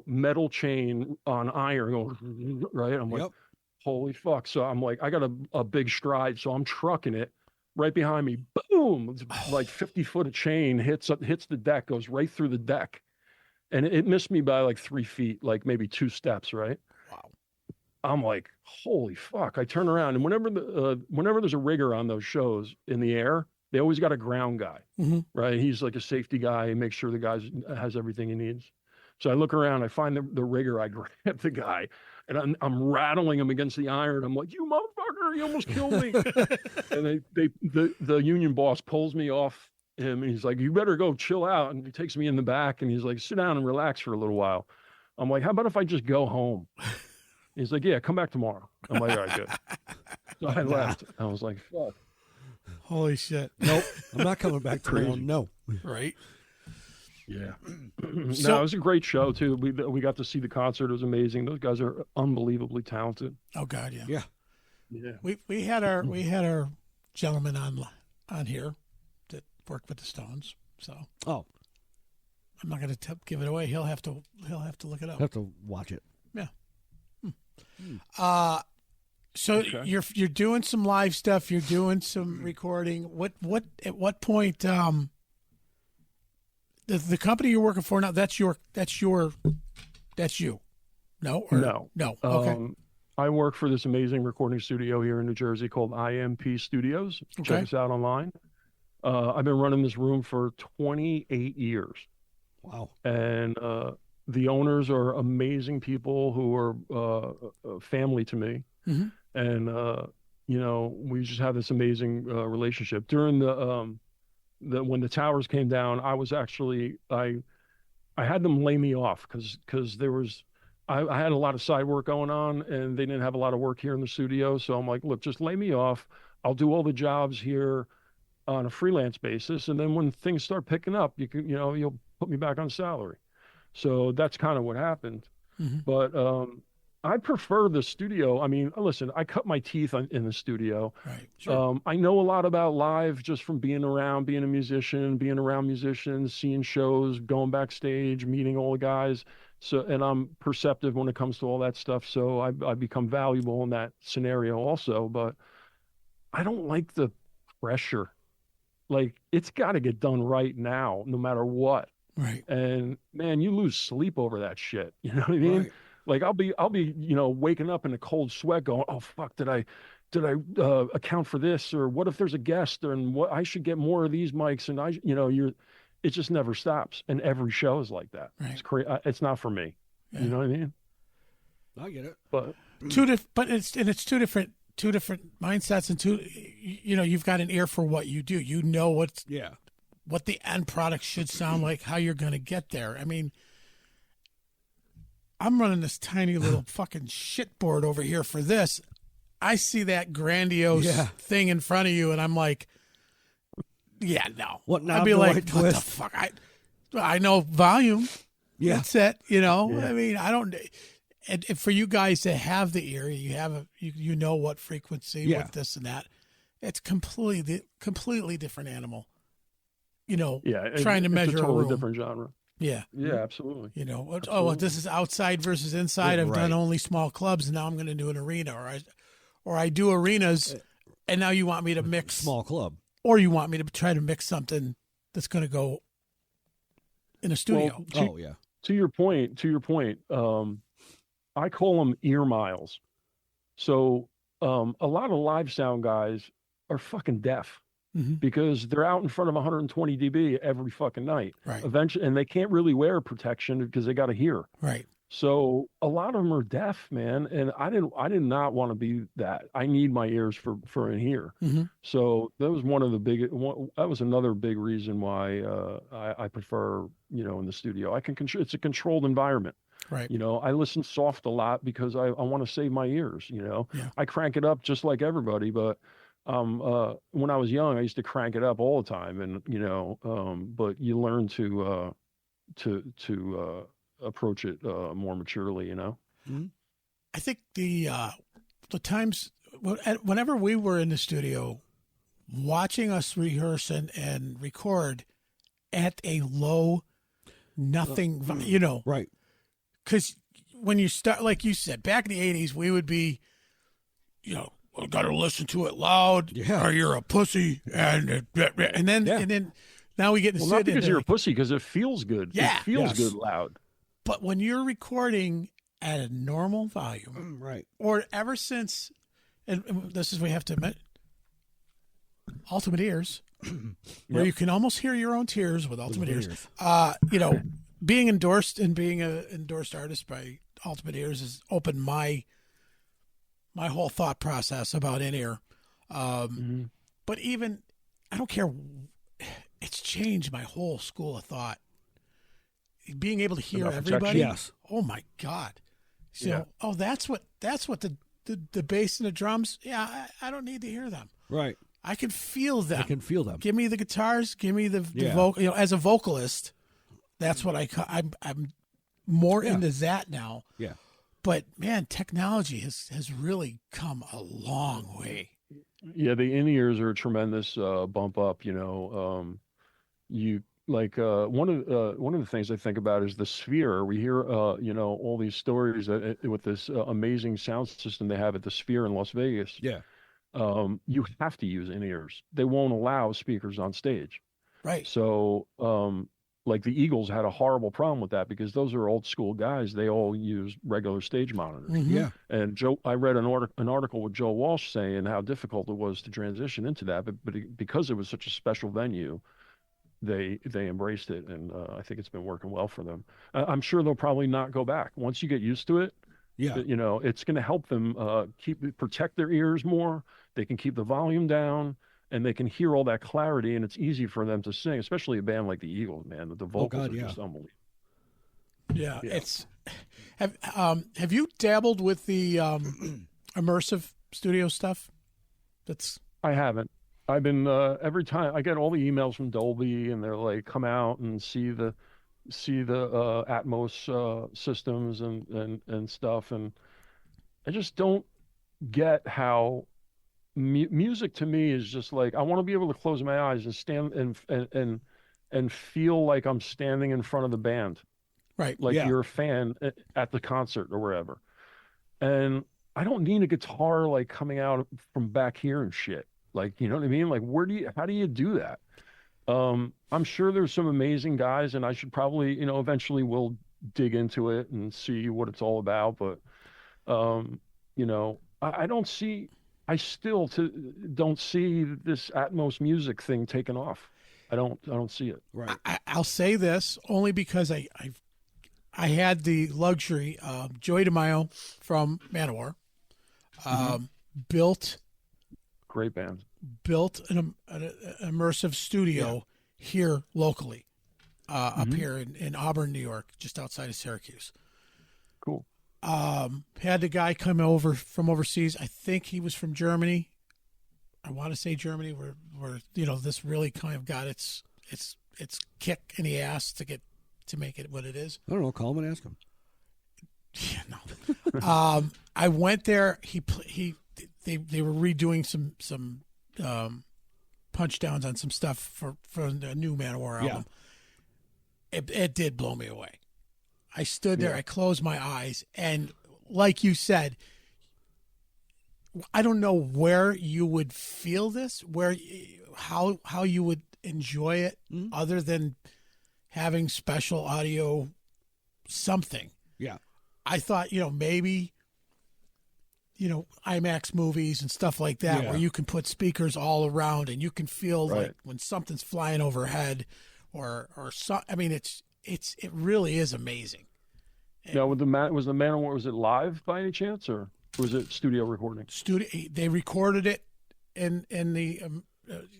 metal chain on iron going, right? I'm like, holy fuck. So I'm like, I got a big stride. So I'm trucking it right behind me. Boom. It's like 50 foot of chain hits the deck, goes right through the deck. And it missed me by like 3 feet, like maybe 2 steps, right? Wow. I'm like, holy fuck. I turn around, and whenever there's a rigger on those shows in the air, they always got a ground guy, right? He's like a safety guy. He makes sure the guy has everything he needs. So I look around, I find the rigger, I grab the guy, and I'm rattling him against the iron. I'm like, you motherfucker, you almost killed me. And the union boss pulls me off him, and he's like, you better go chill out. And he takes me in the back, and he's like, sit down and relax for a little while. I'm like, how about if I just go home? He's like, yeah, come back tomorrow. I'm like, all right, good. So I left. I was like, fuck. Holy shit. Nope. I'm not coming back tomorrow. No. Right. Yeah. No, it was a great show too. We got to see the concert. It was amazing. Those guys are unbelievably talented. Oh God, yeah. Yeah. Yeah. We had our gentleman on here that worked with the Stones. So I'm not going to give it away. He'll have to look it up. have to watch it. Yeah. So okay. you're doing some live stuff. You're doing some recording. At what point? The company you're working for now. That's you. No. No. Okay. I work for this amazing recording studio here in New Jersey called IMP Studios. Okay. Check us out online. I've been running this room for 28 years. Wow. And the owners are amazing people who are family to me. Mm-hmm. And we just have this amazing relationship. During when the towers came down, I was actually I had them lay me off because there was I had a lot of side work going on, and they didn't have a lot of work here in the studio. So I'm like, look, just lay me off. I'll do all the jobs here on a freelance basis, and then when things start picking up, you'll put me back on salary. So that's kind of what happened. Mm-hmm. But I prefer the studio. I mean, listen, I cut my teeth in the studio. Right. Sure. I know a lot about live just from being around, being a musician, being around musicians, seeing shows, going backstage, meeting all the guys. So, and I'm perceptive when it comes to all that stuff. So I become valuable in that scenario also. But I don't like the pressure. Like, it's got to get done right now, no matter what. Right. And man, you lose sleep over that shit. You know what I mean? Right. Like I'll be, waking up in a cold sweat going, oh, fuck, did I account for this? Or what if there's a guest, and what I should get more of these mics, and it just never stops. And every show is like that. Right. It's crazy. It's not for me. Yeah. You know what I mean? I get it. But it's two different mindsets, and you've got an ear for what you do. You know what the end product should sound like, how you're going to get there. I mean, I'm running this tiny little fucking shitboard over here for this. I see that grandiose thing in front of you, and I'm like, yeah, no. What now? I'd be like, what the fuck? I know volume. Yeah. That's it. Yeah. I mean, I don't. And for you guys to have the ear, you know what frequency, what this and that. It's completely different animal. Trying to measure it's a totally room. different genre. Yeah. Yeah, absolutely. This is outside versus inside. Yeah, I've done only small clubs, and now I'm going to do an arena, or I do arenas, and now you want me to mix small club, or you want me to try to mix something that's going to go in a studio. Well, To your point, I call them ear miles. So a lot of live sound guys are fucking deaf. Mm-hmm. Because they're out in front of 120 dB every fucking night. Right. Eventually, and they can't really wear protection because they got to hear. Right. So a lot of them are deaf, man. And I did not want to be that. I need my ears for in here. Mm-hmm. So that was that was another big reason why I prefer, in the studio. I can control. It's a controlled environment. Right. You know, I listen soft a lot because I want to save my ears, you know. Yeah. I crank it up just like everybody, but when I was young, I used to crank it up all the time, and you know, but you learn to approach it more maturely, you know. Mm-hmm. I think the times whenever we were in the studio, watching us rehearse and record at a low, nothing, you know, right? Because when you start, like you said, back in the '80s, we would be, you know, well, got to listen to it loud, or you're a pussy, and then now we get to well, sit not because in you're a pussy, because it feels good. Yeah. It feels good loud. But when you're recording at a normal volume, right, or ever since, and this is we have to admit, Ultimate Ears, where you can almost hear your own tears with Ultimate Ears. You know, being endorsed and being an endorsed artist by Ultimate Ears has opened my whole thought process about in-ear. But even, I don't care, it's changed my whole school of thought. Being able to hear everybody. Yes. Oh my God. So, that's what the bass and the drums. Yeah, I don't need to hear them. Right. I can feel them. Give me the guitars. Give me the vocal. You know, as a vocalist, that's what I'm more into that now. Yeah. But man, technology has really come a long way. Yeah, the in-ears are a tremendous bump up. You know, you like one of the things I think about is the Sphere. We hear you know, all these stories with this amazing sound system they have at the Sphere in Las Vegas. Yeah. You have to use in-ears. They won't allow speakers on stage. Right. So, like the Eagles had a horrible problem with that because those are old school guys. They all use regular stage monitors. Mm-hmm. Yeah. And I read an article with Joe Walsh saying how difficult it was to transition into that, but because it was such a special venue, they embraced it, and I think it's been working well for them. I'm sure they'll probably not go back once you get used to it. Yeah. You know, it's going to help them protect their ears more. They can keep the volume down, and they can hear all that clarity, and it's easy for them to sing, especially a band like the Eagles, man. The vocals are just unbelievable. Yeah. It's have you dabbled with the immersive studio stuff? I haven't. I've been every time I get all the emails from Dolby, and they're like, come out and see the Atmos systems and stuff, and I just don't get how music to me is just like, I want to be able to close my eyes and stand and feel like I'm standing in front of the band, right? Like you're a fan at the concert or wherever, and I don't need a guitar like coming out from back here and shit. Like, you know what I mean? Like, how do you do that? I'm sure there's some amazing guys, and I should probably, you know, eventually we'll dig into it and see what it's all about. But, you know, I still don't see this Atmos music thing taking off. I don't see it. Right. I'll say this only because I had the luxury of Joey DeMaio from Manowar, built Great band. Built an immersive studio here locally, up here in Auburn, New York, just outside of Syracuse. Cool. Had the guy come over from overseas. I think he was from Germany. I want to say Germany, where you know, this really kind of got its kick in the ass to make it what it is. I don't know. Call him and ask him. Yeah, no. I went there. They were redoing some punch downs on some stuff for the new Manowar album. It did blow me away. I stood there, I closed my eyes, and like you said, I don't know where you would feel this, how you would enjoy it, other than having special audio something. Yeah. I thought, you know, maybe, you know, IMAX movies and stuff like that, where you can put speakers all around and you can feel like when something's flying overhead or so. I mean, it really is amazing. Now, was the Manowar, was it live by any chance, or was it studio recording? They recorded it in the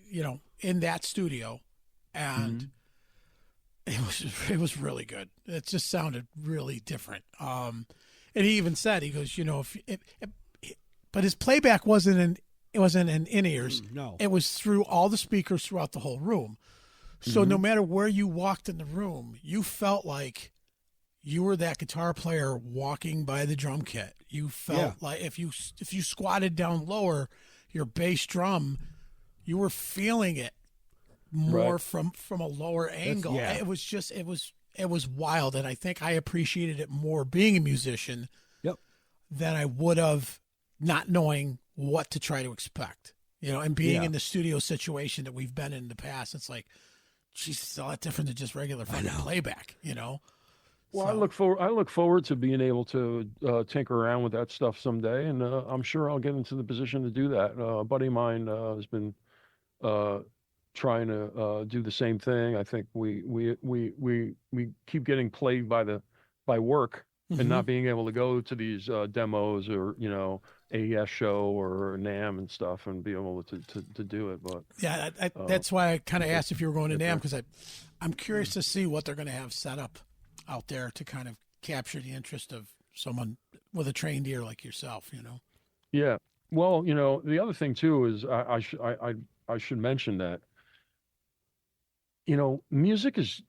you know, in that studio, and it was really good. It just sounded really different. And he even said, he goes, you know, but his playback wasn't in ears. No, it was through all the speakers throughout the whole room. So no matter where you walked in the room, you felt like you were that guitar player walking by the drum kit. You felt like if you squatted down lower, your bass drum, you were feeling it more from a lower angle. It was wild, and I think I appreciated it more being a musician than I would have not knowing what to try to expect. You know, and being in the studio situation that we've been in the past, it's like, geez, it's a lot different than just regular fucking playback, you know? Well, so. I look forward to being able to tinker around with that stuff someday, and I'm sure I'll get into the position to do that. A buddy of mine has been trying to do the same thing. I think we keep getting plagued by work and not being able to go to these demos or, you know, AES show or NAM and stuff and be able to do it. But yeah, that's why I kind of asked if you were going to NAM, because I'm curious to see what they're going to have set up out there to kind of capture the interest of someone with a trained ear like yourself, you know? Yeah. Well, you know, the other thing too is I should mention that, you know, music is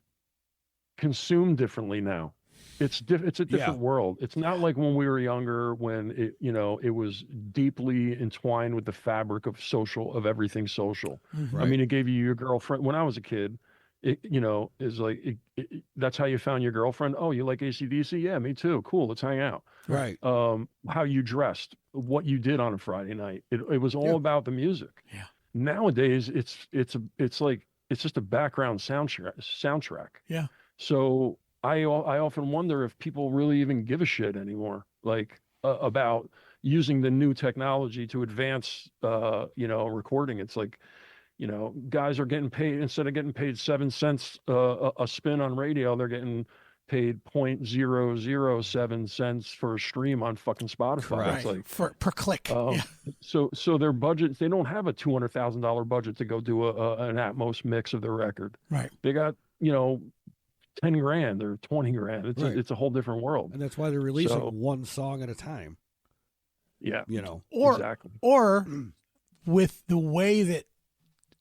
consumed differently now. It's a different world. It's not like when we were younger, when it, you know, it was deeply entwined with the fabric of everything social. Right. I mean, it gave you your girlfriend. When I was a kid, it, you know, is like, that's how you found your girlfriend. Oh, you like AC/DC? Yeah, me too. Cool. Let's hang out. Right. How you dressed, what you did on a Friday night. It was all about the music. Yeah. Nowadays, it's just a background soundtrack. Yeah. So I often wonder if people really even give a shit anymore, like about using the new technology to advance, you know, recording. It's like, you know, guys are getting paid, instead of getting paid 7 cents a spin on radio, they're getting paid 0.007 cents for a stream on fucking Spotify. Right. It's like per click. So their budget, they don't have a $200,000 budget to go do an Atmos mix of their record. Right. They got, you know, 10 grand or 20 grand. It's a whole different world. And that's why they're releasing one song at a time. Yeah. You know, exactly. Or with the way that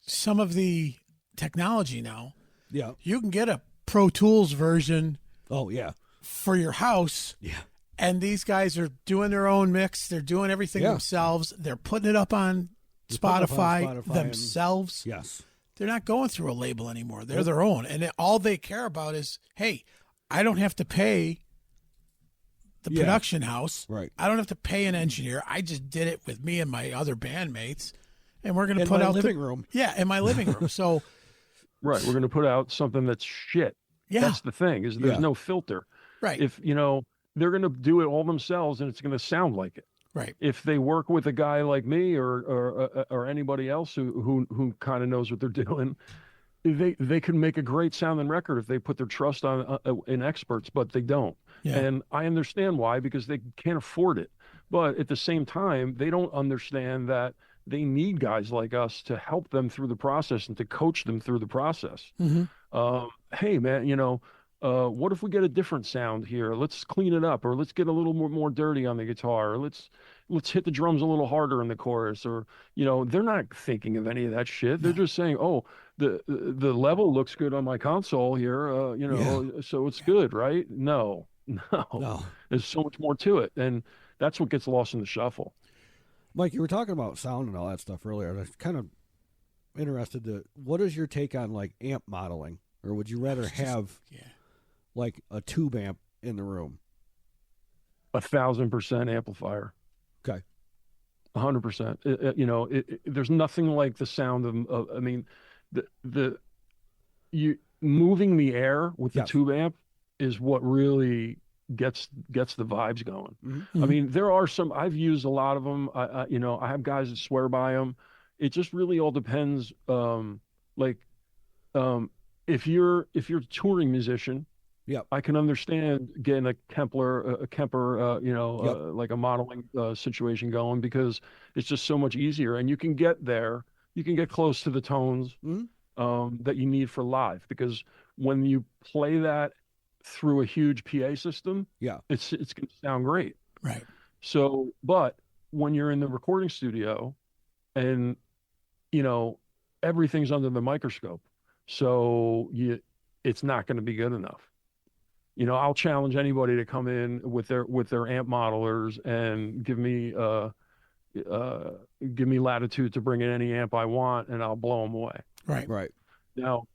some of the technology now, you can get a Pro Tools version. Oh yeah. For your house. Yeah. And these guys are doing their own mix. They're doing everything themselves. They're putting it up on Spotify themselves. Yes. They're not going through a label anymore. They're their own. And all they care about is, hey, I don't have to pay the production house. Right. I don't have to pay an engineer. I just did it with me and my other bandmates. And we're going to put out living room. Yeah, in my living room. So right, we're going to put out something that's shit. Yeah. That's the thing, is there's no filter. Right. If, you know, they're going to do it all themselves and it's going to sound like it. Right. If they work with a guy like me or anybody else who kind of knows what they're doing, they can make a great sounding record if they put their trust on in experts, but they don't. Yeah. And I understand why, because they can't afford it. But at the same time, they don't understand that they need guys like us to help them through the process and to coach them through the process. Hey, man, you know, what if we get a different sound here? Let's clean it up, or let's get a little more dirty on the guitar, or let's hit the drums a little harder in the chorus, or, you know, they're not thinking of any of that shit. They're just saying, oh, the level looks good on my console here, you know, so it's good, right? No. There's so much more to it, and that's what gets lost in the shuffle. Mike, you were talking about sound and all that stuff earlier. I was kind of interested what is your take on like amp modeling, or would you rather have like a tube amp in the room? 1,000% amplifier. Okay. 100%. You know, there's nothing like the sound of I mean, you moving the air with the tube amp is what really gets the vibes going. I mean, there are some, I've used a lot of them. You know, I have guys that swear by them. It just really all depends. If you're a touring musician, I can understand getting a Kemper, you know, like a modeling situation going, because it's just so much easier, and you can get there. You can get close to the tones that you need for live, because when you play that through a huge PA system, Yeah. it's going to sound great. Right. So, but when you're in the recording studio and, you know, everything's under the microscope, so it's not going to be good enough. You know, I'll challenge anybody to come in with their amp modelers and give me latitude to bring in any amp I want, and I'll blow them away. Right. Right. Now,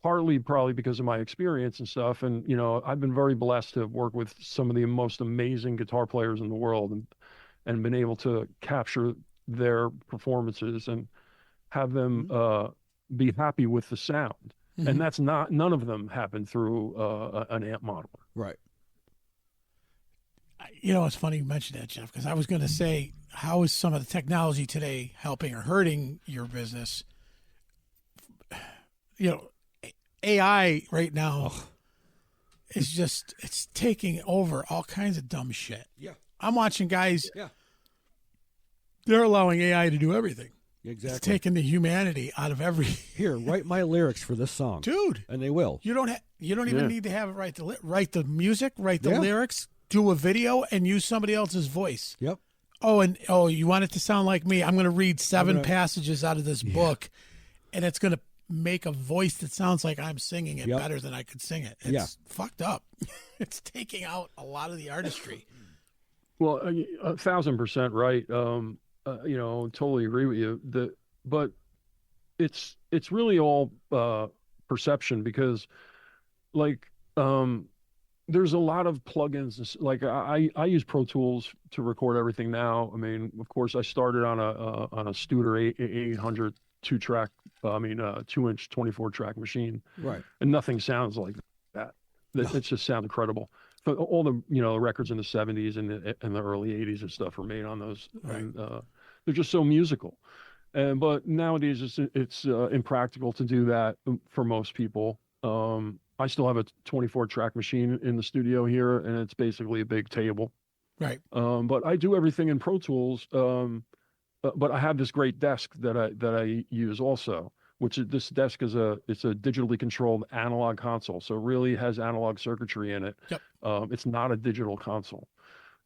partly probably because of my experience and stuff, and you know, I've been very blessed to work with some of the most amazing guitar players in the world, and been able to capture their performances and have them be happy with the sound. And that's none of them happened through an amp modeler. Right. You know, it's funny you mentioned that, Jeff, because I was going to say, how is some of the technology today helping or hurting your business? You know, AI right now is just, it's taking over all kinds of dumb shit. Yeah. I'm watching guys, they're allowing AI to do everything. Exactly. It's taking the humanity out of every. Here, write my lyrics for this song, dude, and they will. You don't even need to have it write the music, write the lyrics, do a video, and use somebody else's voice. Yep. Oh, you want it to sound like me? I'm going to read 7 passages out of this book, and it's going to make a voice that sounds like I'm singing it better than I could sing it. It's fucked up. It's taking out a lot of the artistry. Well, 1,000% right. You know, totally agree with you. But it's really all perception, because like there's a lot of plugins. Like I use Pro Tools to record everything now. I mean, of course, I started on a Studer 800 2-inch 24-track machine, right? And nothing sounds like that. It just sounds incredible. So all the records in the 70s and the early 80s and stuff were made on those, and they're just so musical. But nowadays it's impractical to do that for most people. I still have a 24-track machine in the studio here, and it's basically a big table. Right. But I do everything in Pro Tools. But I have this great desk that I use also, this desk is it's a digitally controlled analog console. So it really has analog circuitry in it. Yep. It's not a digital console.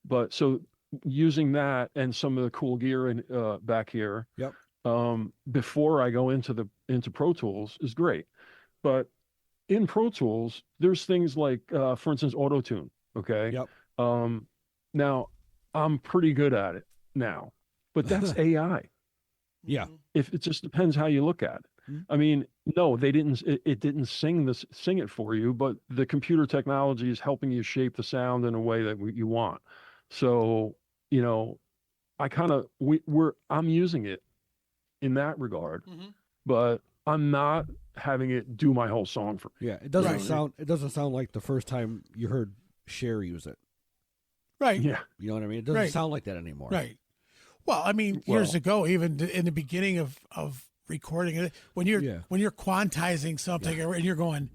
But so using that and some of the cool gear back here, before I go into Pro Tools is great. But in Pro Tools, there's things like, for instance, auto tune. Okay. Yep. Now I'm pretty good at it now, but that's AI. Yeah. If it just depends how you look at it. I mean, no, it didn't sing it for you, but the computer technology is helping you shape the sound in a way that you want. So, you know, I'm using it in that regard, but I'm not having it do my whole song for me. Yeah, it doesn't sound like the first time you heard Cher use it. Right. Yeah. You know what I mean? It doesn't sound like that anymore. Right. Well, I mean, years ago, even in the beginning of recording it, when you're quantizing something and you're going,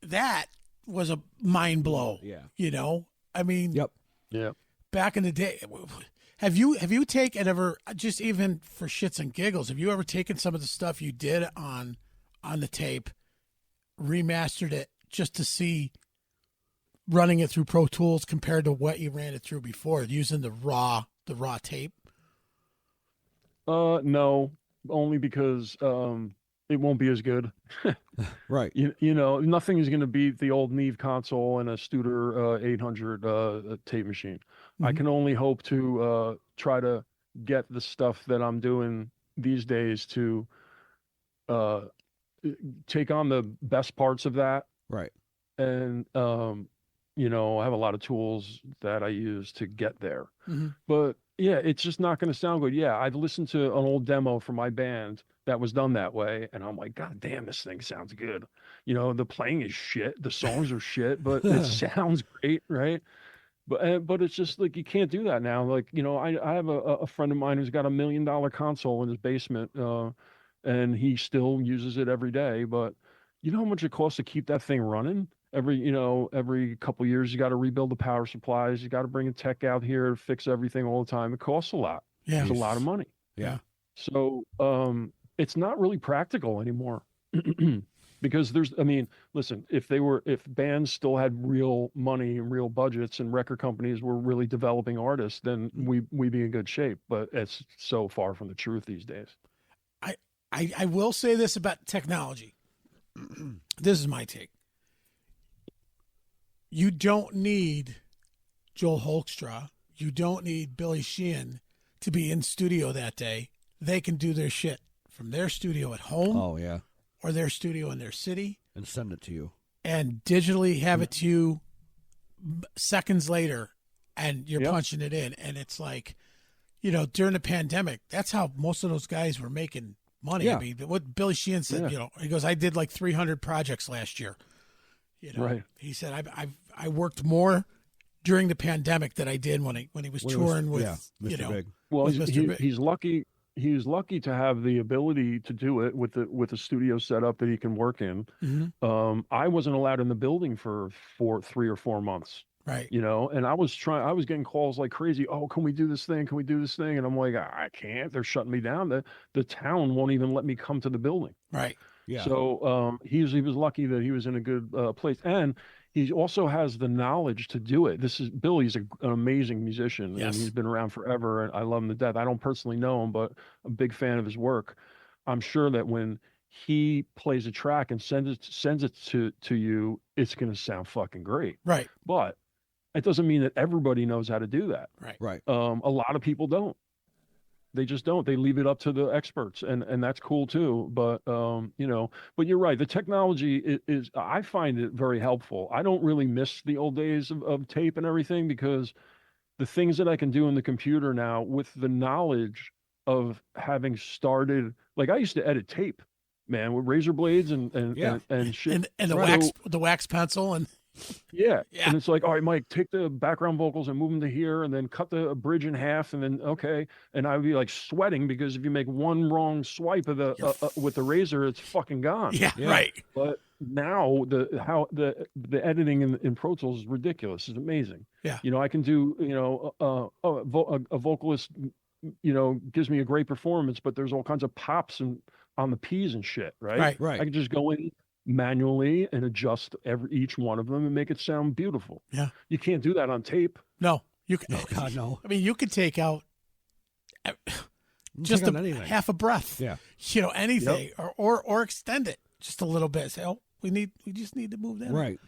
that was a mind blow. Yeah. You know, I mean, Yeah. Back in the day, have you taken ever, just even for shits and giggles, have you ever taken some of the stuff you did on the tape, remastered it just to see running it through Pro Tools compared to what you ran it through before, using the raw tape? No, only because it won't be as good. Right. You know, nothing is going to beat the old Neve console and a Studer 800 tape machine. I can only hope to try to get the stuff that I'm doing these days to take on the best parts of that. Right. And you know, I have a lot of tools that I use to get there. But yeah, it's just not going to sound good. Yeah, I've listened to an old demo from my band that was done that way, and I'm like, God damn, this thing sounds good. You know, the playing is shit, the songs are shit, but it sounds great, right? But it's just like, you can't do that now. Like, you know, I have a friend of mine who's got $1 million console in his basement, and he still uses it every day. But you know how much it costs to keep that thing running? Every couple of years, you got to rebuild the power supplies. You got to bring a tech out here to fix everything all the time. It costs a lot. Yeah. It's a lot of money. Yeah. So it's not really practical anymore. because I mean, listen, if bands still had real money and real budgets and record companies were really developing artists, then we'd be in good shape. But it's so far from the truth these days. I will say this about technology. This is my take. You don't need Joel Hoekstra. You don't need Billy Sheehan to be in studio that day. They can do their shit from their studio at home. Oh, yeah. Or their studio in their city. And send it to you. And digitally have it to you seconds later, and you're punching it in. And it's like, you know, during the pandemic, that's how most of those guys were making money. Yeah. I mean, what Billy Sheehan said, you know, he goes, I did like 300 projects last year. You know, right. He said, I worked more during the pandemic than I did when he was touring with, Mr. you know. Big. Well, Big. he's lucky. He's lucky to have the ability to do it with the studio setup that he can work in. Mm-hmm. I wasn't allowed in the building for 3 or 4 months. Right. You know, and I was getting calls like crazy. Oh, can we do this thing? Can we do this thing? And I'm like, I can't. They're shutting me down. The town won't even let me come to the building. Right. Yeah. So he was lucky that he was in a good place, and he also has the knowledge to do it. Billy's an amazing musician, and he's been around forever, and I love him to death. I don't personally know him, but I'm a big fan of his work. I'm sure that when he plays a track and sends it to you, it's going to sound fucking great. Right. But it doesn't mean that everybody knows how to do that. Right. Right. A lot of people don't. They just don't. They leave it up to the experts, and that's cool too. But you know, but you're right. The technology is I find it very helpful. I don't really miss the old days of tape and everything, because the things that I can do in the computer now with the knowledge of having started, like I used to edit tape, man, with razor blades and shit. And the wax pencil and yeah. And it's like, all right, Mike, take the background vocals and move them to here, and then cut the bridge in half, and then okay. And I would be like sweating, because if you make one wrong swipe of the with the razor, it's fucking gone. Yeah. Right. But now the editing in Pro Tools is ridiculous. It's amazing. Yeah. You know, I can do, you know, a vocalist, you know, gives me a great performance, but there's all kinds of pops and on the P's and shit. Right. Right. I can just go in manually and adjust each one of them and make it sound beautiful. Yeah. You can't do that on tape. No. You can. Oh, God, no. I mean, you could take out just half a breath. Yeah. You know, anything, or extend it just a little bit. Say, oh, we just need to move that. Right.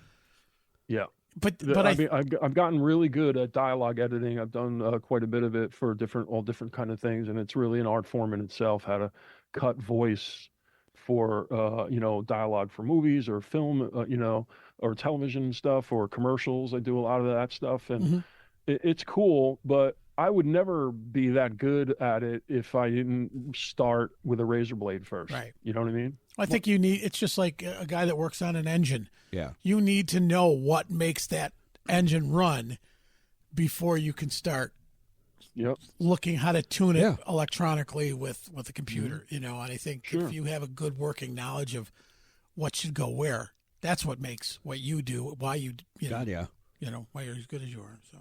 Yeah. But I mean, I've gotten really good at dialogue editing. I've done quite a bit of it for all different kind of things, and it's really an art form in itself, how to cut voice for you know, dialogue for movies or film, you know, or television stuff or commercials. I do a lot of that stuff, and it's cool, but I would never be that good at it if I didn't start with a razor blade first. Right. You know what I mean? I think it's just like a guy that works on an engine. Yeah. You need to know what makes that engine run before you can start looking how to tune it electronically with a computer, you know. And I think if you have a good working knowledge of what should go where, that's what makes what you do, why you know, you know, why you're as good as you are. So,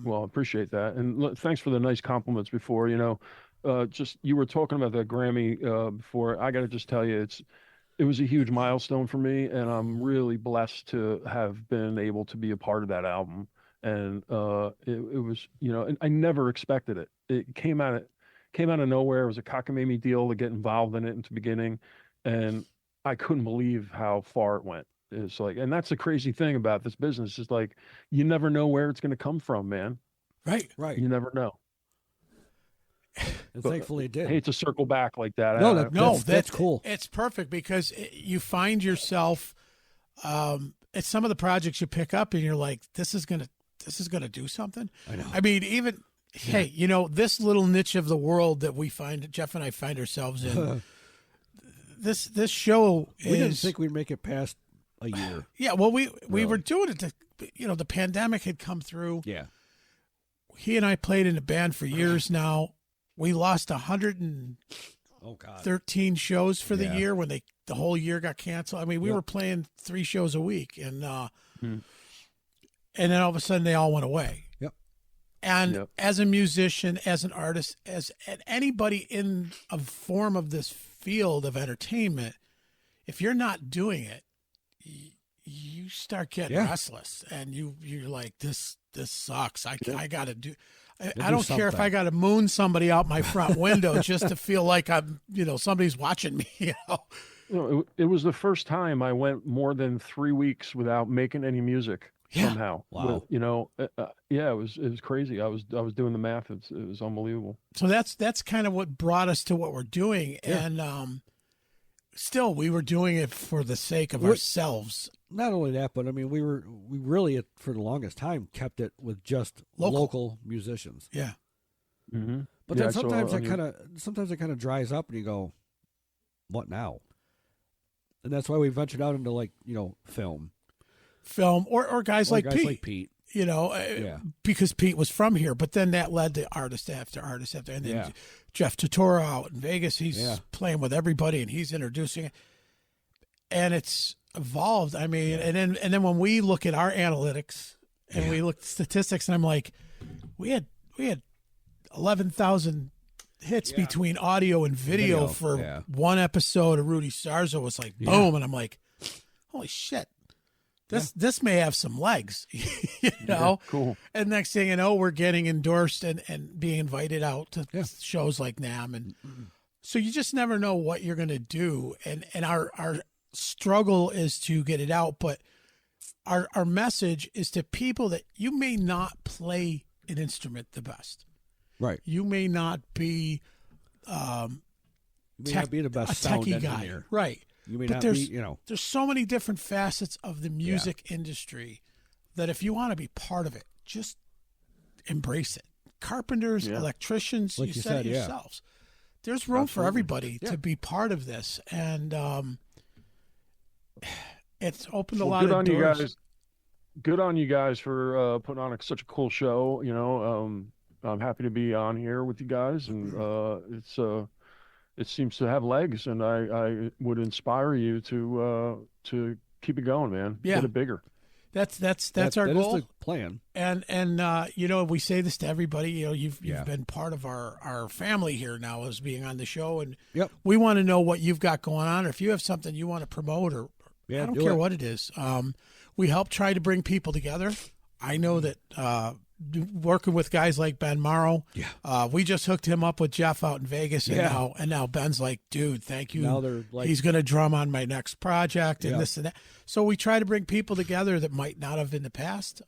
well, I appreciate that, and thanks for the nice compliments before. You know, just you were talking about that Grammy before. I got to just tell you, it was a huge milestone for me, and I'm really blessed to have been able to be a part of that album. And it was, you know, and I never expected it. It came out of nowhere. It was a cockamamie deal to get involved in it in the beginning, and I couldn't believe how far it went. It's like, and that's the crazy thing about this business, is like, you never know where it's going to come from, man. Right. You never know. And thankfully it did. I hate to circle back like that. That's cool. It's perfect, because you find yourself at some of the projects you pick up, and you're like, this is gonna do something. I know. I mean, even hey, you know, this little niche of the world that Jeff and I find ourselves in. this show we didn't think we'd make it past a year. Yeah, well, we were doing it. You know, the pandemic had come through. Yeah. He and I played in a band for years now. We lost 113 shows for the year when the whole year got canceled. I mean, we were playing 3 shows a week, and and then all of a sudden they all went away. Yep. And as a musician, as an artist, as anybody in a form of this field of entertainment, if you're not doing it, you start getting restless, and you're like, this sucks. I got to do. I don't care if I got to moon somebody out my front window just to feel like I'm, somebody's watching me. It was the first time I went more than 3 weeks without making any music somehow. Wow. It was crazy. I was doing the math. It was unbelievable. So that's kind of what brought us to what we're doing. Yeah. And still, we were doing it for the sake of ourselves. Not only that, but I mean, we really, for the longest time, kept it with just local musicians. Yeah. Mm-hmm. But then sometimes it kind of dries up, and you go, what now? And that's why we ventured out into film or guys like Pete. Because Pete was from here, but then that led to artist after artist after, and then Jeff Totoro out in Vegas, he's playing with everybody and he's introducing it, and it's evolved. I mean, and then when we look at our analytics and we look at statistics, and I'm like, we had 11,000 hits between audio and video for one episode of Rudy Sarzo. Was like boom, and I'm like, holy shit. This may have some legs, Cool. And next thing you know, we're getting endorsed and being invited out to shows like NAMM. And so you just never know what you're going to do. And our struggle is to get it out. But our message is to people that you may not play an instrument the best. Right. You may not be the best sound techie engineer. Guy. Right. You may but not there's, be, there's so many different facets of the music industry that if you want to be part of it, just embrace it. Carpenters, electricians, like you said it yourselves. There's room for everybody to be part of this. And it's opened a lot of doors. Good on you guys for putting on such a cool show. I'm happy to be on here with you guys, and it seems to have legs, and I would inspire you to keep it going, man. Yeah. Get it bigger. That's our goal. Is the plan. And we say this to everybody. You've been part of our family here now as being on the show, and we want to know what you've got going on, or if you have something you want to promote, or I don't care what it is. We help try to bring people together. I know that working with guys like Ben Morrow, we just hooked him up with Jeff out in Vegas, and now Ben's like, dude, thank you. Now they're like, he's going to drum on my next project and this and that. So we try to bring people together that might not have in the past.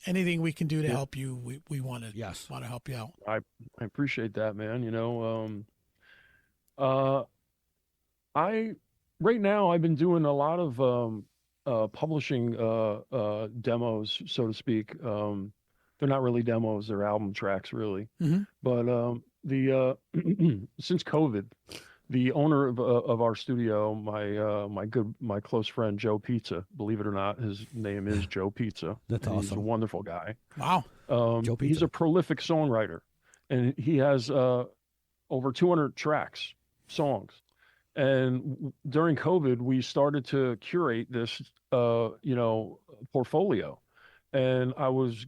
Anything we can do to help you, we want to help you out. I appreciate that, man. Right now I've been doing a lot of publishing demos, so to speak. They're not really demos; they're album tracks, really. Mm-hmm. But since COVID, the owner of our studio, my close friend Joe Pizza, believe it or not, his name is Joe Pizza. That's awesome. He's a wonderful guy. Wow. Joe Pizza. He's a prolific songwriter, and he has over 200 songs. And during COVID, we started to curate this, portfolio. And I was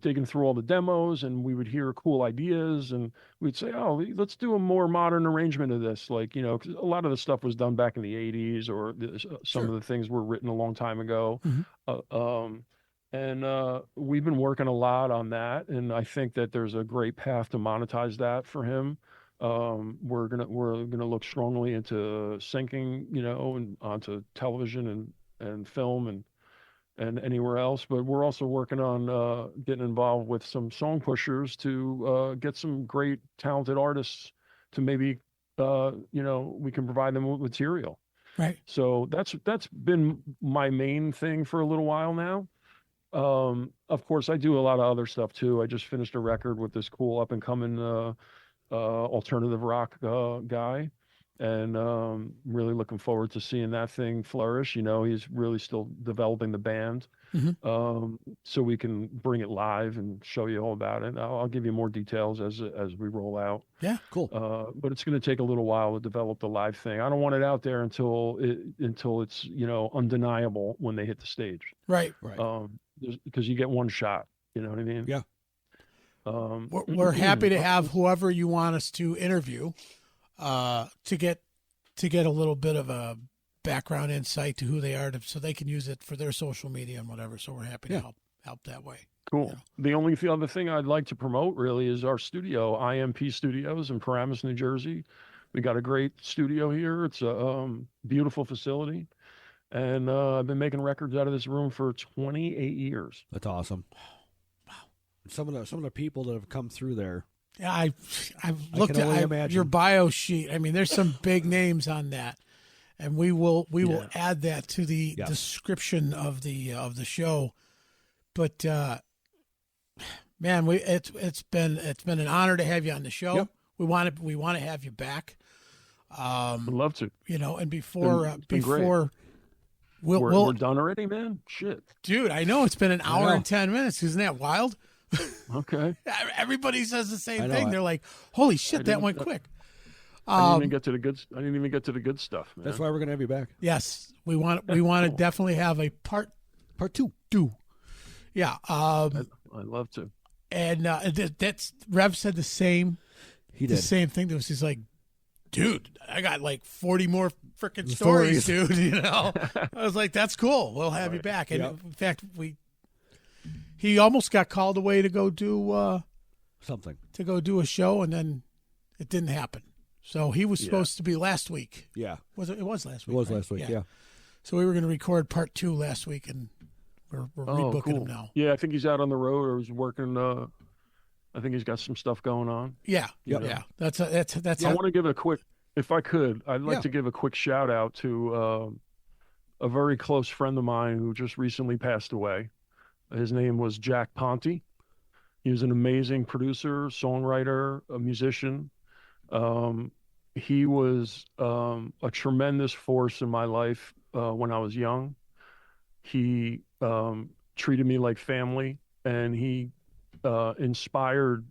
digging through all the demos, and we would hear cool ideas, and we'd say, oh, let's do a more modern arrangement of this. 'Cause a lot of the stuff was done back in the 80s, or some of the things were written a long time ago. Mm-hmm. We've been working a lot on that. And I think that there's a great path to monetize that for him. We're gonna look strongly into syncing, and onto television and film and anywhere else. But we're also working on getting involved with some song pushers to get some great talented artists to maybe we can provide them with material. Right. So that's been my main thing for a little while now. Of course, I do a lot of other stuff too. I just finished a record with this cool up and coming alternative rock guy, and really looking forward to seeing that thing flourish. He's really still developing the band, so we can bring it live and show you all about it. I'll give you more details as we roll out. Yeah, cool. But it's going to take a little while to develop the live thing. I don't want it out there until it's undeniable when they hit the stage. Right. Because you get one shot. You know what I mean? Yeah. We're happy to have whoever you want us to interview to get a little bit of a background insight to who they are, so they can use it for their social media and whatever. So we're happy to help that way. Cool. You know? The only other thing I'd like to promote really is our studio, IMP Studios in Paramus, New Jersey. We got a great studio here. It's a beautiful facility. And I've been making records out of this room for 28 years. That's awesome. Wow. Some of the people that have come through there. Yeah, I've looked at your bio sheet. I mean, there's some big names on that, and we will add that to the description of the show. But man, it's been an honor to have you on the show. Yep. We want to have you back. I'd love to. You know, and before we're done already, man. Shit, dude, I know it's been an hour and 10 minutes. Isn't that wild? Okay. Everybody says the same thing. They're like, "Holy shit, that went quick." I didn't even get to the good. I didn't even get to the good stuff, man. That's why we're gonna have you back. Yes, we want to definitely have a part two. Yeah, I'd love to. And that's Rev said the same. He did the same thing to us. He's like, "Dude, I got like 40 more freaking stories, dude." You know, I was like, "That's cool. We'll have you back." And in fact, he almost got called away to go do something, to go do a show, and then it didn't happen. So he was supposed to be last week. Yeah, it was last week. It was last week. Yeah. So we were going to record part 2 last week, and we're rebooking him now. Yeah, I think he's out on the road or he's working. I think he's got some stuff going on. Yeah, yeah. That's. I want to give a quick, if I could, I'd like to give a quick shout out to a very close friend of mine who just recently passed away. His name was Jack Ponte. He was an amazing producer, songwriter, a musician. He was a tremendous force in my life when I was young. He treated me like family, and he inspired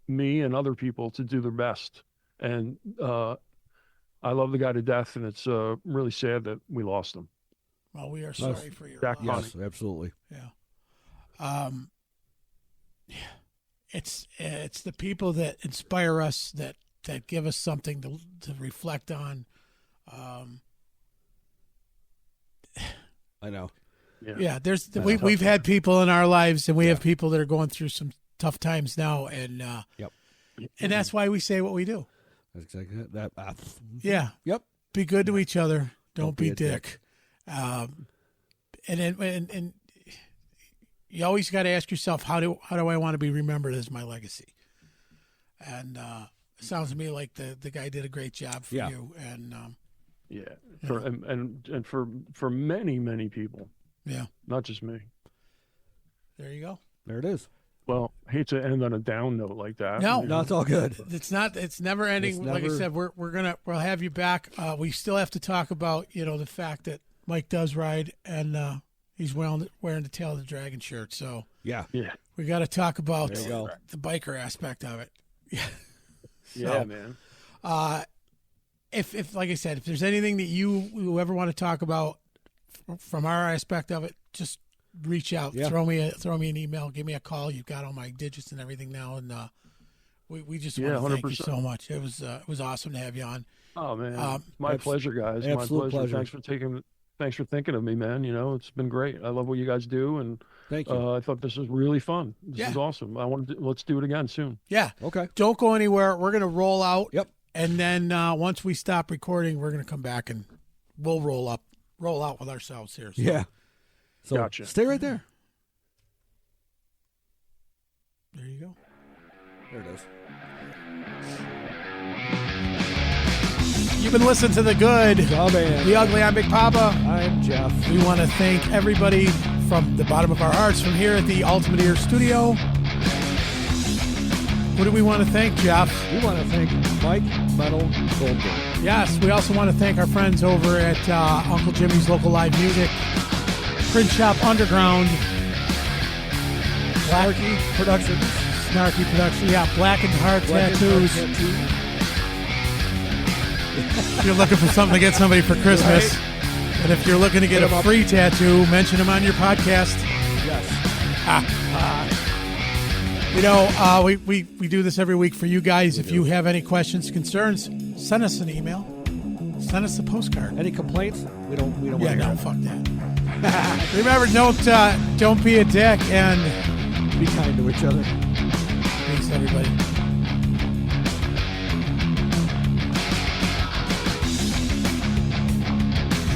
me and other people to do their best. And I love the guy to death, and it's really sad that we lost him. Well, we are sorry for your Jack loss. Yes, absolutely. Yeah. It's the people that inspire us, that give us something to reflect on. I know. Yeah, we've had people in our lives, and we have people that are going through some tough times now, and and that's why we say what we do. That's exactly that. Yeah. Yep. Be good to each other. Don't be a dick. And you always got to ask yourself, how do I want to be remembered as my legacy? And it sounds to me like the guy did a great job for you. And for many people. Yeah. Not just me. There you go. There it is. Well, I hate to end on a down note like that. No, it's all good. It's not. It's never ending. Like I said, we'll have you back. We still have to talk about the fact that Mike does ride, and he's wearing the Tail of the Dragon shirt. So we got to talk about the biker aspect of it. Yeah, man. If like I said, if there's anything that you ever want to talk about from our aspect of it, just reach out. Throw me an email. Give me a call. You've got all my digits and everything now, and we just want to thank 100%. You so much. It was awesome to have you on. Oh man, my pleasure, guys. Absolute my pleasure. Thanks for thinking of me, man. It's been great. I love what you guys do, and thank you. I thought this was really fun. This is awesome. Let's do it again soon. Yeah. Okay. Don't go anywhere. We're gonna roll out. Yep. And then once we stop recording, we're gonna come back and we'll roll out with ourselves here. So. Yeah. So gotcha. Stay right there. There you go. There it is. You've been listening to The Good, The Ugly. I'm Big Papa. I'm Jeff. We want to thank everybody from the bottom of our hearts from here at the Ultimate Ear Studio. What do we want to thank, Jeff? We want to thank Mike Metal Goldberg. Yes, we also want to thank our friends over at Uncle Jimmy's Local Live Music, Print Shop Underground, Snarky Productions. Black and Heart Tattoos. If you're looking for something to get somebody for Christmas, and if you're looking to get a free tattoo, mention them on your podcast. Yes. We do this every week for you guys. If you have any questions, concerns, send us an email. Send us a postcard. Any complaints? We don't Yeah, want to no, hear fuck that. Remember, don't be a dick, and it. Be kind to each other. peace, everybody.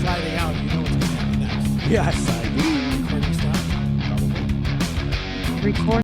Sliding out, you know what's going to happen next. Yes, I do. Recording stop. Probably. Record.